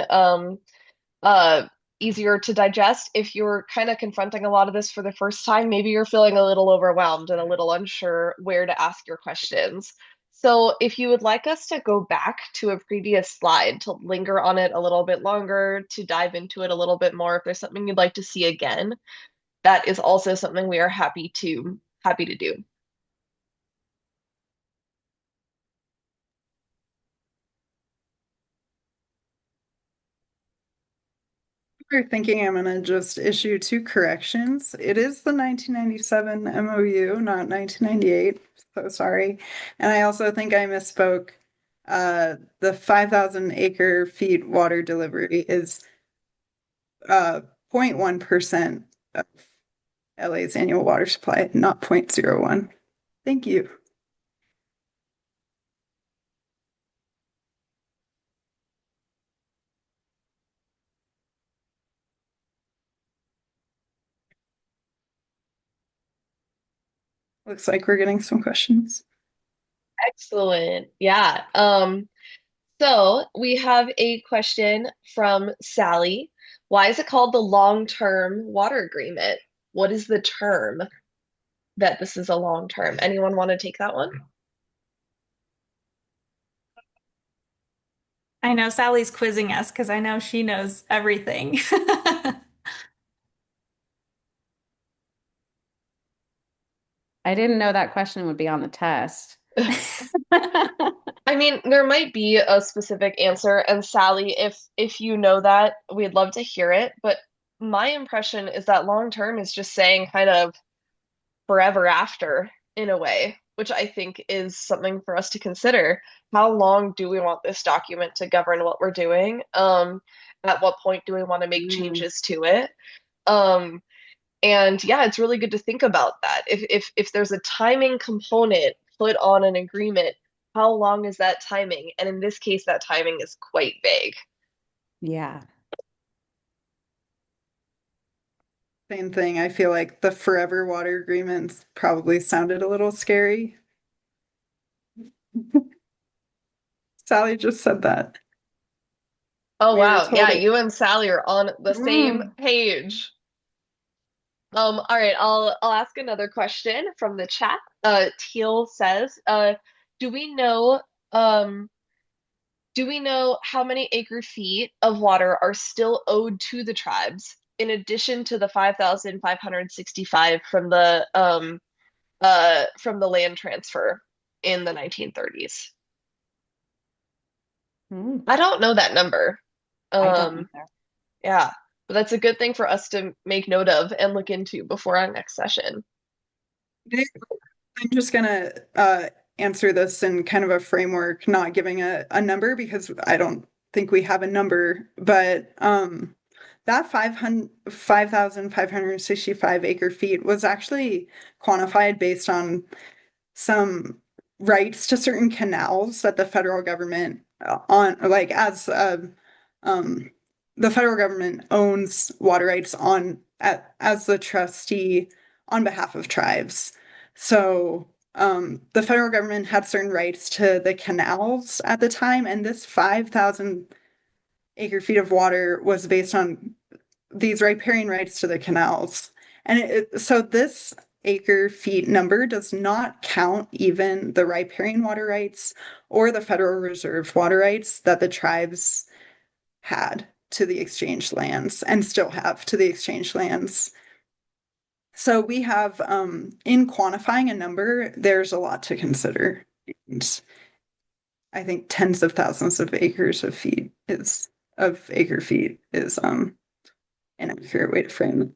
uh, easier to digest. If you're kind of confronting a lot of this for the first time, maybe you're feeling a little overwhelmed and a little unsure where to ask your questions. So if you would like us to go back to a previous slide to linger on it a little bit longer, to dive into it a little bit more, if there's something you'd like to see again, that is also something we are happy to do. We're thinking I'm gonna just issue two corrections. It is the 1997 MOU, not 1998. So sorry. And I also think I misspoke. The 5,000 acre feet water delivery is 0.1% of LA's annual water supply, not 0.01. Thank you. Looks like we're getting some questions. Excellent. Yeah. So we have a question from Sally. Why is it called the long-term water agreement? What is the term that this is a long term? Anyone want to take that one? I know Sally's quizzing us because I know she knows everything. I didn't know that question would be on the test. I mean, there might be a specific answer, and Sally, if you know that, we'd love to hear it. But my impression is that long term is just saying kind of forever after in a way, which I think is something for us to consider. How long do we want this document to govern what we're doing? At what point do we want to make changes to it? Um, and yeah, it's really good to think about that. If there's a timing component put on an agreement, how long is that timing? And in this case, that timing is quite vague. Yeah. Same thing. I feel like the forever water agreements probably sounded a little scary. Sally just said that. Oh We were wow, told yeah, it. you and Sally are on the same Mm. page. All right, I'll ask another question from the chat. Teal says, do we know um do we know how many acre feet of water are still owed to the tribes in addition to the 5,565 from the land transfer in the 1930s? Mm, I don't know that number. I don't Um, either. yeah, but that's a good thing for us to make note of and look into before our next session. I'm just gonna answer this in kind of a framework, not giving a number because I don't think we have a number, but that 5,565 acre feet was actually quantified based on some rights to certain canals that the federal government on like as um the federal government owns water rights on as the trustee on behalf of tribes. So the federal government had certain rights to the canals at the time, and this 5,000 acre feet of water was based on these riparian rights to the canals. And so this acre feet number does not count even the riparian water rights or the Federal Reserve water rights that the tribes had to the exchange lands and still have to the exchange lands. So we have, in quantifying a number, there's a lot to consider. And I think tens of thousands of acres of feet is of acre feet is an accurate way to frame it.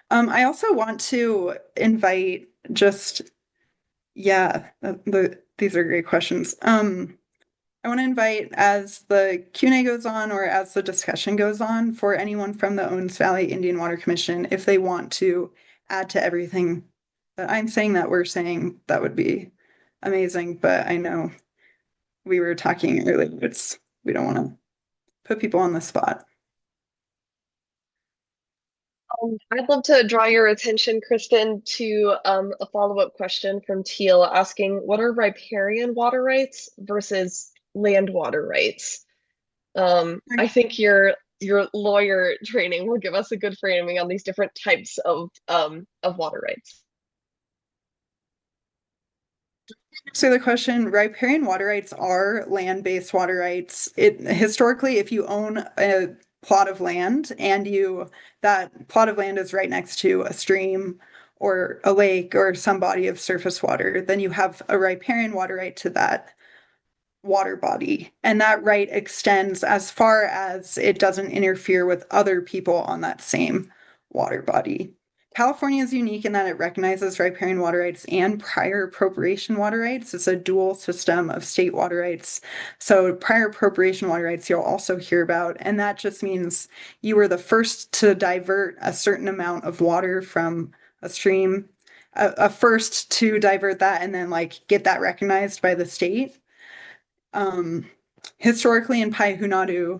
I also want to invite just, yeah, these are great questions. I want to invite as the Q&A goes on or as the discussion goes on for anyone from the Owens Valley Indian Water Commission, if they want to add to everything that I'm saying that we're saying, that would be amazing. But I know we were talking earlier. We don't want to put people on the spot. I'd love to draw your attention, Kristen, to a follow-up question from Teal asking, what are riparian water rights versus land water rights? I think your lawyer training will give us a good framing on these different types of water rights. So the question, riparian water rights are land-based water rights. It historically, if you own a plot of land and that plot of land is right next to a stream or a lake or some body of surface water, then you have a riparian water right to that water body. And that right extends as far as it doesn't interfere with other people on that same water body. California is unique in that it recognizes riparian water rights and prior appropriation water rights. It's a dual system of state water rights. So prior appropriation water rights you'll also hear about, and that just means you were the first to divert a certain amount of water from a stream, a first to divert that and then like get that recognized by the state. Um, Historically in Paiahunadu,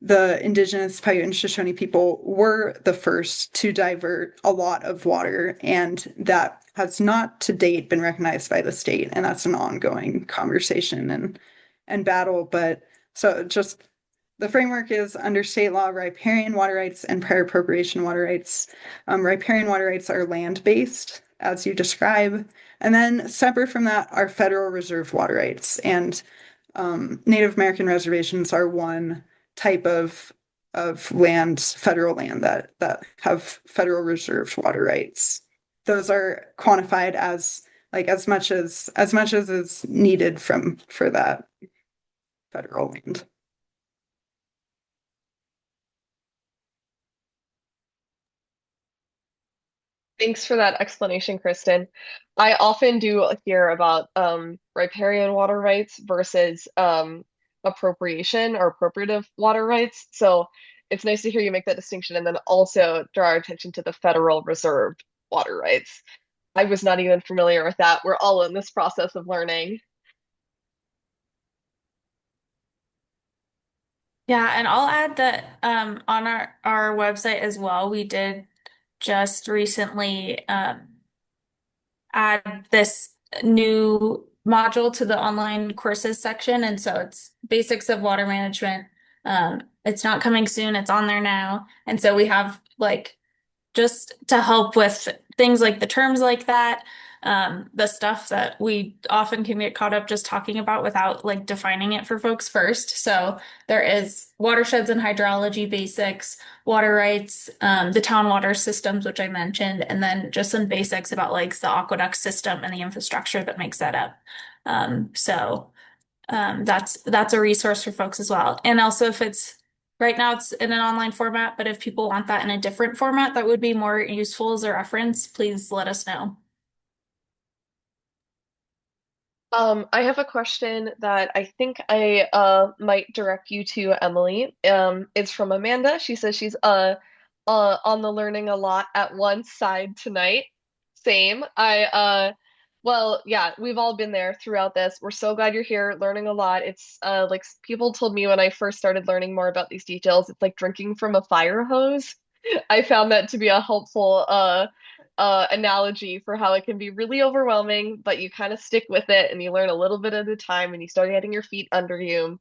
the indigenous Paiute and Shoshone people were the first to divert a lot of water, and that has not to date been recognized by the state, and that's an ongoing conversation and battle. But so just the framework is under state law, riparian water rights and prior appropriation water rights. Riparian water rights are land-based, as you describe, and then separate from that are federal reserve water rights. And Native American reservations are one type of land, federal land that have federal reserved water rights. Those are quantified as like as much as is needed for that federal land. Thanks for that explanation, Kristen. I often do hear about riparian water rights versus appropriation or appropriative water rights. So it's nice to hear you make that distinction and then also draw our attention to the federal reserved water rights. I was not even familiar with that. We're all in this process of learning. Yeah, and I'll add that on our website as well, we did just recently add this new module to the online courses section. And so it's basics of water management. It's not coming soon, it's on there now. And so we have like just to help with things like the terms like that, the stuff that we often can get caught up just talking about without like defining it for folks first. So there is watersheds and hydrology basics, water rights, the town water systems, which I mentioned, and then just some basics about like the aqueduct system and the infrastructure that makes that up. That's a resource for folks as well. And also if it's right now it's in an online format, but if people want that in a different format that would be more useful as a reference, please let us know. I have a question that I think I might direct you to, Emily. It's from Amanda. She says she's on the learning a lot at once side tonight. Same. Well, yeah, we've all been there throughout this. We're so glad you're here learning a lot. It's like people told me when I first started learning more about these details, it's like drinking from a fire hose. I found that to be a helpful analogy for how it can be really overwhelming, but you kind of stick with it and you learn a little bit at a time and you start getting your feet under you.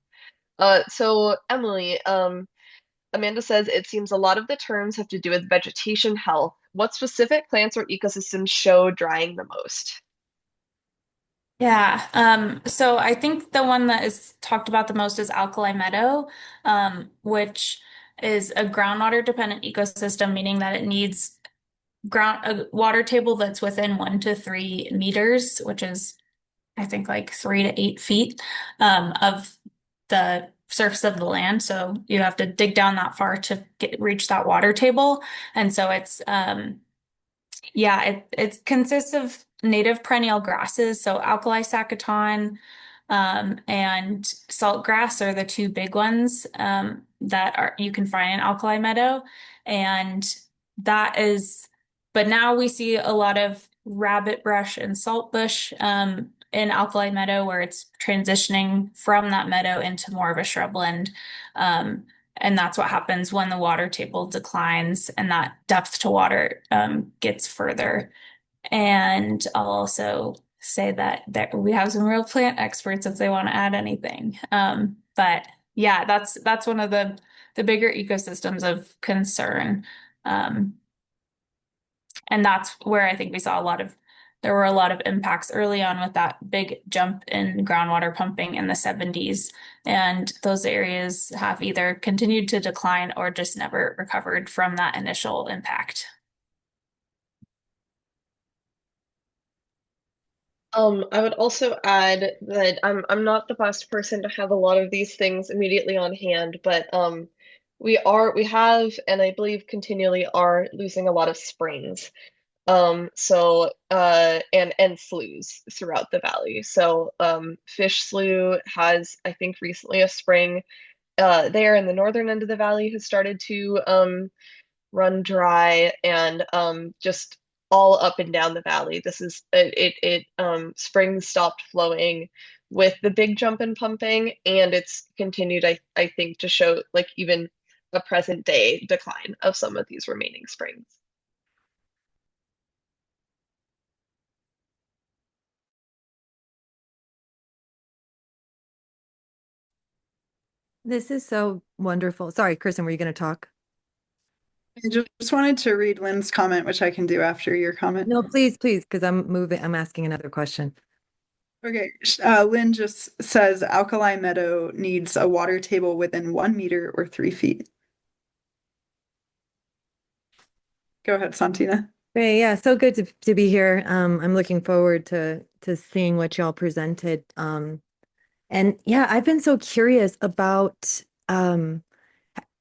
So Emily, Amanda says it seems a lot of the terms have to do with vegetation health. What specific plants or ecosystems show drying the most? Yeah, so I think the one that is talked about the most is alkali meadow, which is a groundwater dependent ecosystem, meaning that it needs a water table that's within 1 to 3 meters, which is I think like 3 to 8 feet of the surface of the land. So you have to dig down that far to reach that water table. And so it's yeah, it consists of native perennial grasses. So alkali saccaton and salt grass are the two big ones that are you can find in alkali meadow. And that is, but now we see a lot of rabbit brush and salt bush in Alkali Meadow where it's transitioning from that meadow into more of a shrubland. Um, and that's what happens when the water table declines and that depth to water gets further. And I'll also say that we have some real plant experts if they want to add anything. But yeah, that's one of the bigger ecosystems of concern. Um, and that's where I think we saw there were a lot of impacts early on with that big jump in groundwater pumping in the 70s. And those areas have either continued to decline or just never recovered from that initial impact. I would also add that I'm not the best person to have a lot of these things immediately on hand, but we have and I believe continually are losing a lot of springs. And sloughs throughout the valley. So Fish Slough has, I think, recently a spring there in the northern end of the valley has started to run dry and just all up and down the valley. This is springs stopped flowing with the big jump in pumping, and it's continued, I think, to show like even a present day decline of some of these remaining springs. This is so wonderful. Sorry, Kristen, were you going to talk? I just wanted to read Lynn's comment, which I can do after your comment. No, please, please, because I'm asking another question. Okay, Lynn just says Alkali Meadow needs a water table within 1 meter or 3 feet. Go ahead, Santina. Great, yeah, so good to be here. I'm looking forward to seeing what y'all presented. And yeah, I've been so curious about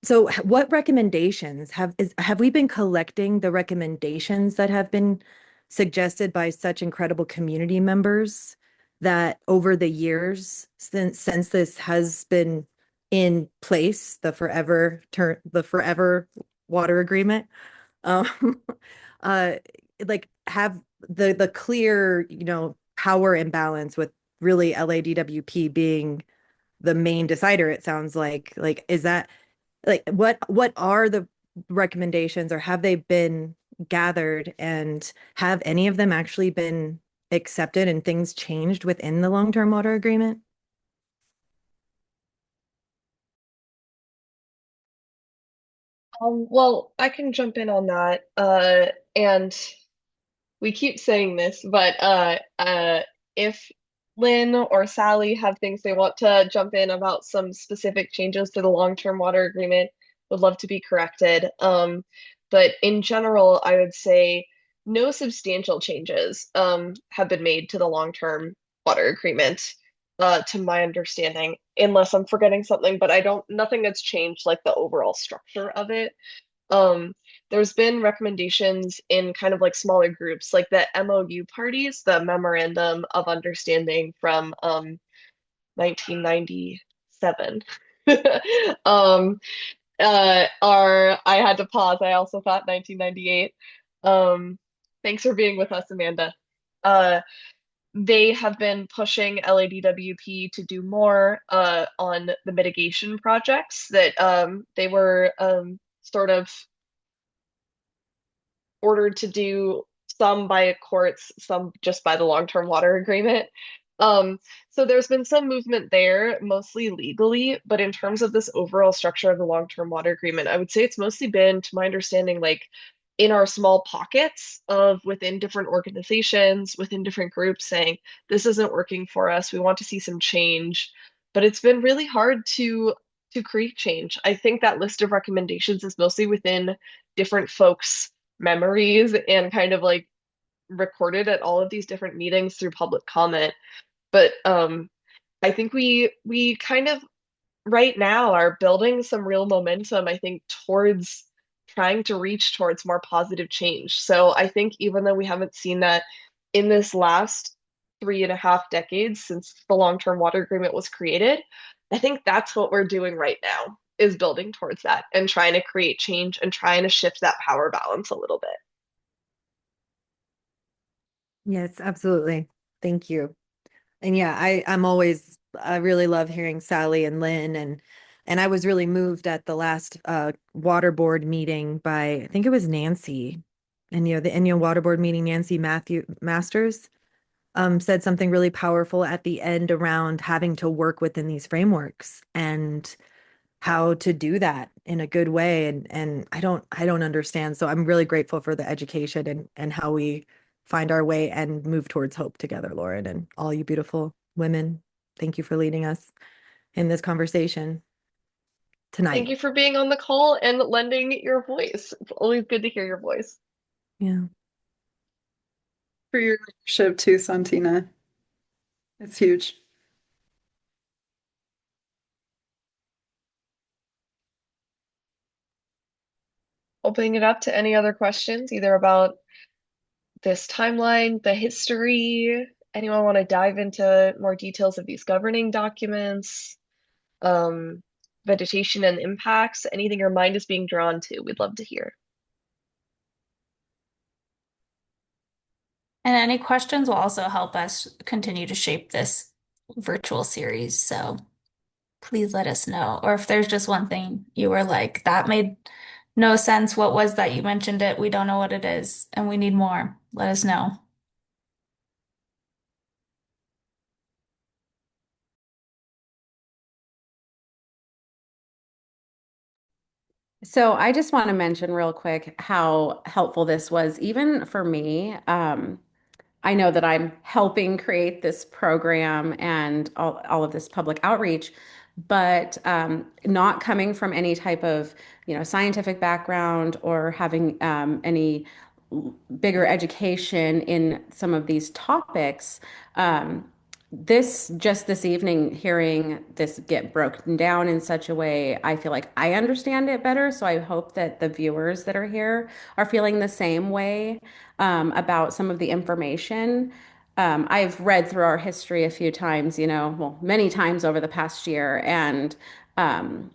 so what recommendations have we been collecting the recommendations that have been suggested by such incredible community members that over the years since this has been in place, the forever water agreement, um, uh, like have the clear, power imbalance with really LADWP being the main decider, it sounds like is that like what are the recommendations or have they been gathered and have any of them actually been accepted and things changed within the long-term water agreement? Well, I can jump in on that. And we keep saying this, but if Lynn or Sally have things they want to jump in about some specific changes to the long-term water agreement, would love to be corrected. But in general, I would say no substantial changes have been made to the long-term water agreement, to my understanding, unless I'm forgetting something, but I don't, nothing has changed like the overall structure of it. Um, there's been recommendations in kind of like smaller groups, like the MOU parties, the Memorandum of Understanding from 1997. um, I had to pause. I also thought 1998. Um, thanks for being with us, Amanda. Uh, they have been pushing LADWP to do more on the mitigation projects that they were sort of ordered to do, some by courts, some just by the long-term water agreement. So there's been some movement there, mostly legally, but in terms of this overall structure of the long-term water agreement, I would say it's mostly been, to my understanding, like in our small pockets of within different organizations, within different groups saying, this isn't working for us, we want to see some change. But it's been really hard to create change. I think that list of recommendations is mostly within different folks' memories and kind of like recorded at all of these different meetings through public comment. But I think we kind of right now are building some real momentum, I think, towards trying to reach towards more positive change. So I think even though we haven't seen that in this last 3.5 decades since the long-term water agreement was created, I think that's what we're doing right now is building towards that and trying to create change and trying to shift that power balance a little bit. Yes, absolutely. Thank you. And yeah, I really love hearing Sally and Lynn, and I was really moved at the last water board meeting by, I think it was Nancy, and the Inyo water board meeting, Nancy Matthew Masters said something really powerful at the end around having to work within these frameworks and how to do that in a good way. And I don't understand. So I'm really grateful for the education and how we find our way and move towards hope together, Lauren, and all you beautiful women. Thank you for leading us in this conversation Thank tonight. you for being on the call and lending your voice. It's always good to hear your voice. Yeah. For your leadership too, Santina. It's huge. Opening it up to any other questions, either about this timeline, the history. Anyone want to dive into more details of these governing documents, um, vegetation and impacts? Anything your mind is being drawn to, we'd love to hear. And any questions will also help us continue to shape this virtual series. So please let us know. Or if there's just one thing you were like, that made no sense. What was that? You mentioned it. We don't know what it is, and we need more. Let us know. So I just want to mention real quick how helpful this was, even for me. I know that I'm helping create this program and all of this public outreach, but not coming from any type of, scientific background or having any bigger education in some of these topics. This evening, hearing this get broken down in such a way, I feel like I understand it better. So I hope that the viewers that are here are feeling the same way about some of the information. I've read through our history a few times, well, many times over the past year, and um,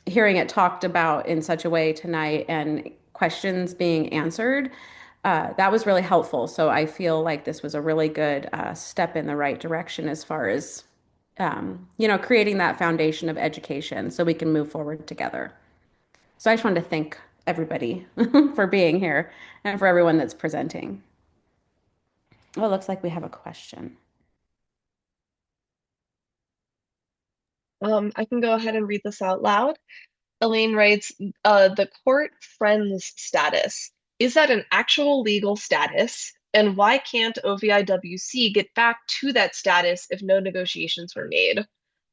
hearing it talked about in such a way tonight and questions being answered, that was really helpful. So I feel like this was a really good step in the right direction as far as, creating that foundation of education so we can move forward together. So I just wanted to thank everybody for being here and for everyone that's presenting. Well, it looks like we have a question. I can go ahead and read this out loud. Elaine writes, the court friends status. Is that an actual legal status? And why can't OVIWC get back to that status if no negotiations were made?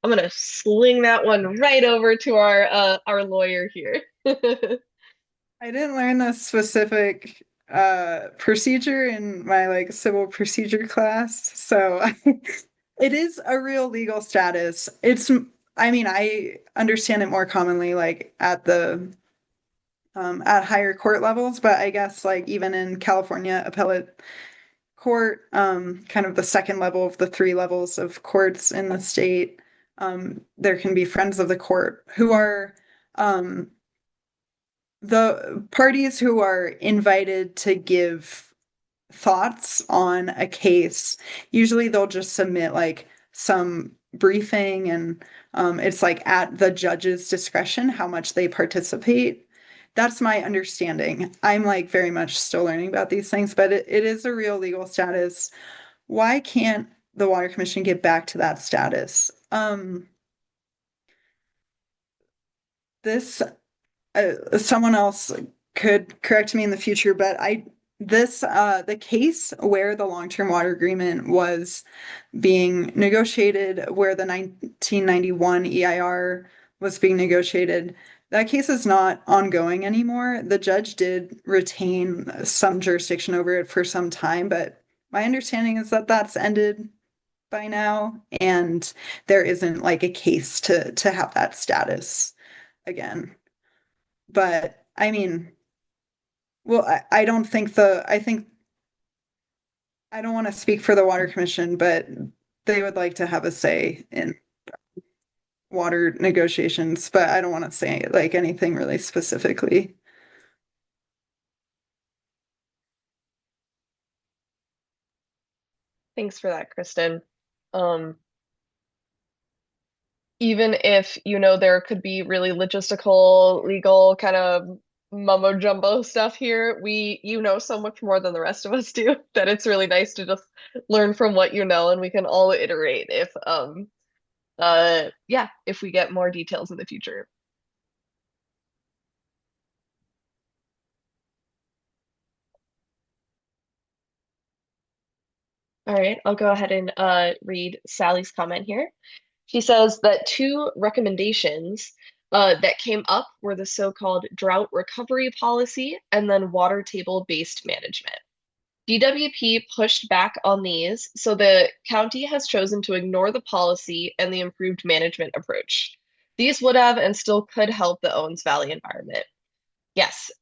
I'm gonna sling that one right over to our lawyer here. I didn't learn the specific procedure in my like civil procedure class, so it is a real legal status. I mean, I understand it more commonly like at higher court levels, but I guess like even in California appellate court, kind of the second level of the three levels of courts in the state, there can be friends of the court who are um the parties who are invited to give thoughts on a case. Usually they'll just submit like some briefing, and it's like at the judge's discretion how much they participate. That's my understanding. I'm like very much still learning about these things, but it is a real legal status. Why can't the Water Commission get back to that status? This someone else could correct me in the future, but the case where the long-term water agreement was being negotiated, where the 1991 EIR was being negotiated, that case is not ongoing anymore. The judge did retain some jurisdiction over it for some time, but my understanding is that that's ended by now, and there isn't like a case to have that status again. But I mean, well, I don't think I think I don't want to speak for the Water Commission, but they would like to have a say in water negotiations, but I don't want to say like anything really specifically. Thanks for that, Kristen. Even if, there could be really logistical, legal kind of mumbo jumbo stuff here, you know so much more than the rest of us do that it's really nice to just learn from what you know and we can all iterate if we get more details in the future. All right, I'll go ahead and read Sally's comment here. She says that two recommendations that came up were the so-called drought recovery policy and then water table-based management. DWP pushed back on these, so the county has chosen to ignore the policy and the improved management approach. These would have and still could help the Owens Valley environment. Yes,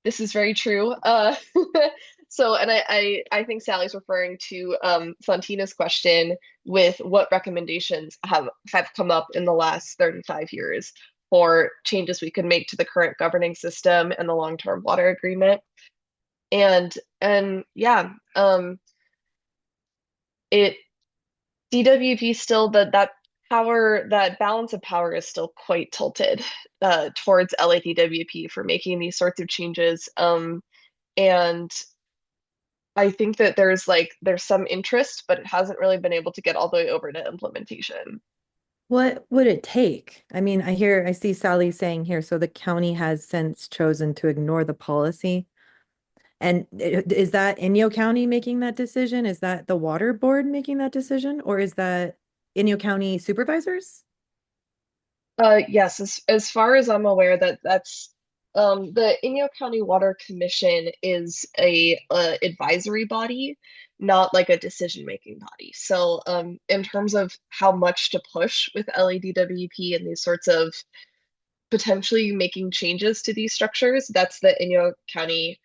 this is very true. And I think Sally's referring to Fontina's question with what recommendations have come up in the last 35 years for changes we could make to the current governing system and the long-term water agreement. And yeah, it DWP still that power, that balance of power is still quite tilted towards LADWP for making these sorts of changes. And I think that there's some interest, but it hasn't really been able to get all the way over to implementation. What would it take? I mean, I see Sally saying here, so the county has since chosen to ignore the policy. And is that Inyo County making that decision? Is that the water board making that decision? Or is that Inyo County supervisors? Yes, as far as I'm aware, that's the Inyo County Water Commission is a advisory body, not like a decision-making body. So, in terms of how much to push with LADWP and these sorts of potentially making changes to these structures, that's the Inyo County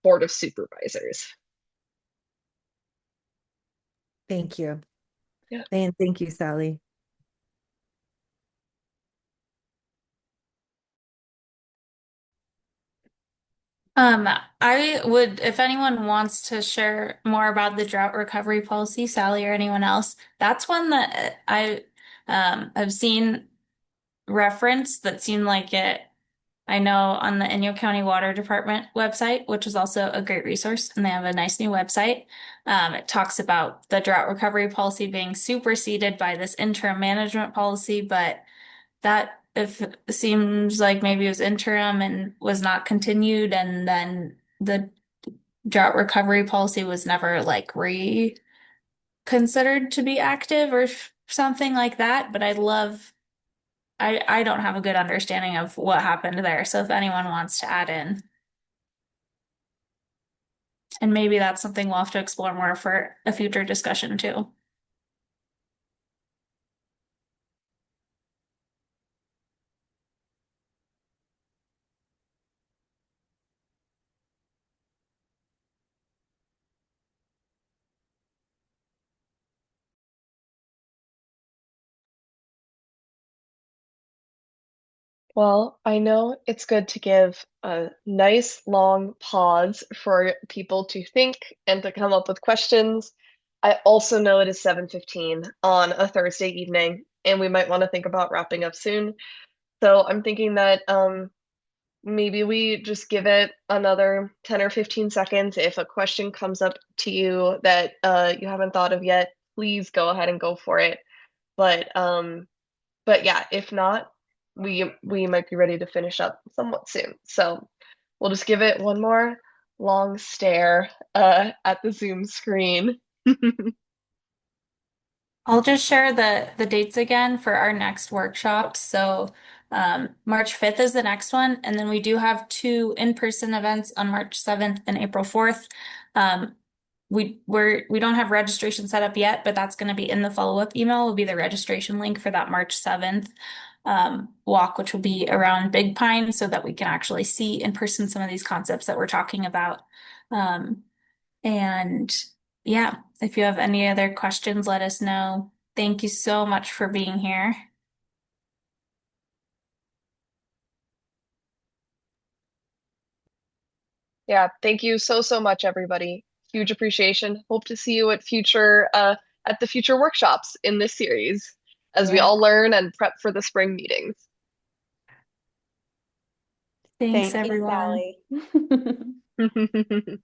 Board of Supervisors. Thank you. Yeah. And thank you, Sally. I would, if anyone wants to share more about the drought recovery policy, Sally or anyone else, that's one that I have seen referenced that seemed like it. I know on the Inyo County Water Department website, which is also a great resource, and they have a nice new website. It talks about the drought recovery policy being superseded by this interim management policy, but that if seems like maybe it was interim and was not continued, and then the drought recovery policy was never like reconsidered to be active or something like that. But I don't have a good understanding of what happened there. So if anyone wants to add in, and maybe that's something we'll have to explore more for a future discussion too. Well, I know it's good to give a nice long pause for people to think and to come up with questions. I also know it is 7:15 on a Thursday evening, and we might want to think about wrapping up soon. So I'm thinking that maybe we just give it another 10 or 15 seconds. If a question comes up to you that you haven't thought of yet, please go ahead and go for it. But yeah, if not, we might be ready to finish up somewhat soon. So we'll just give it one more long stare at the Zoom screen. I'll just share the dates again for our next workshop. So March 5th is the next one, and then we do have two in-person events on March 7th and April 4th. We don't have registration set up yet, but that's going to be in the follow-up email. Will be the registration link for that March 7th walk, which will be around Big Pine, so that we can actually see in person some of these concepts that we're talking about. And yeah, if you have any other questions, let us know. Thank you so much for being here. Yeah, thank you so much, everybody. Huge appreciation. Hope to see you at future at the future workshops in this series as we Yeah. all learn and prep for the spring meetings. Thanks, Thank you, everyone. Sally.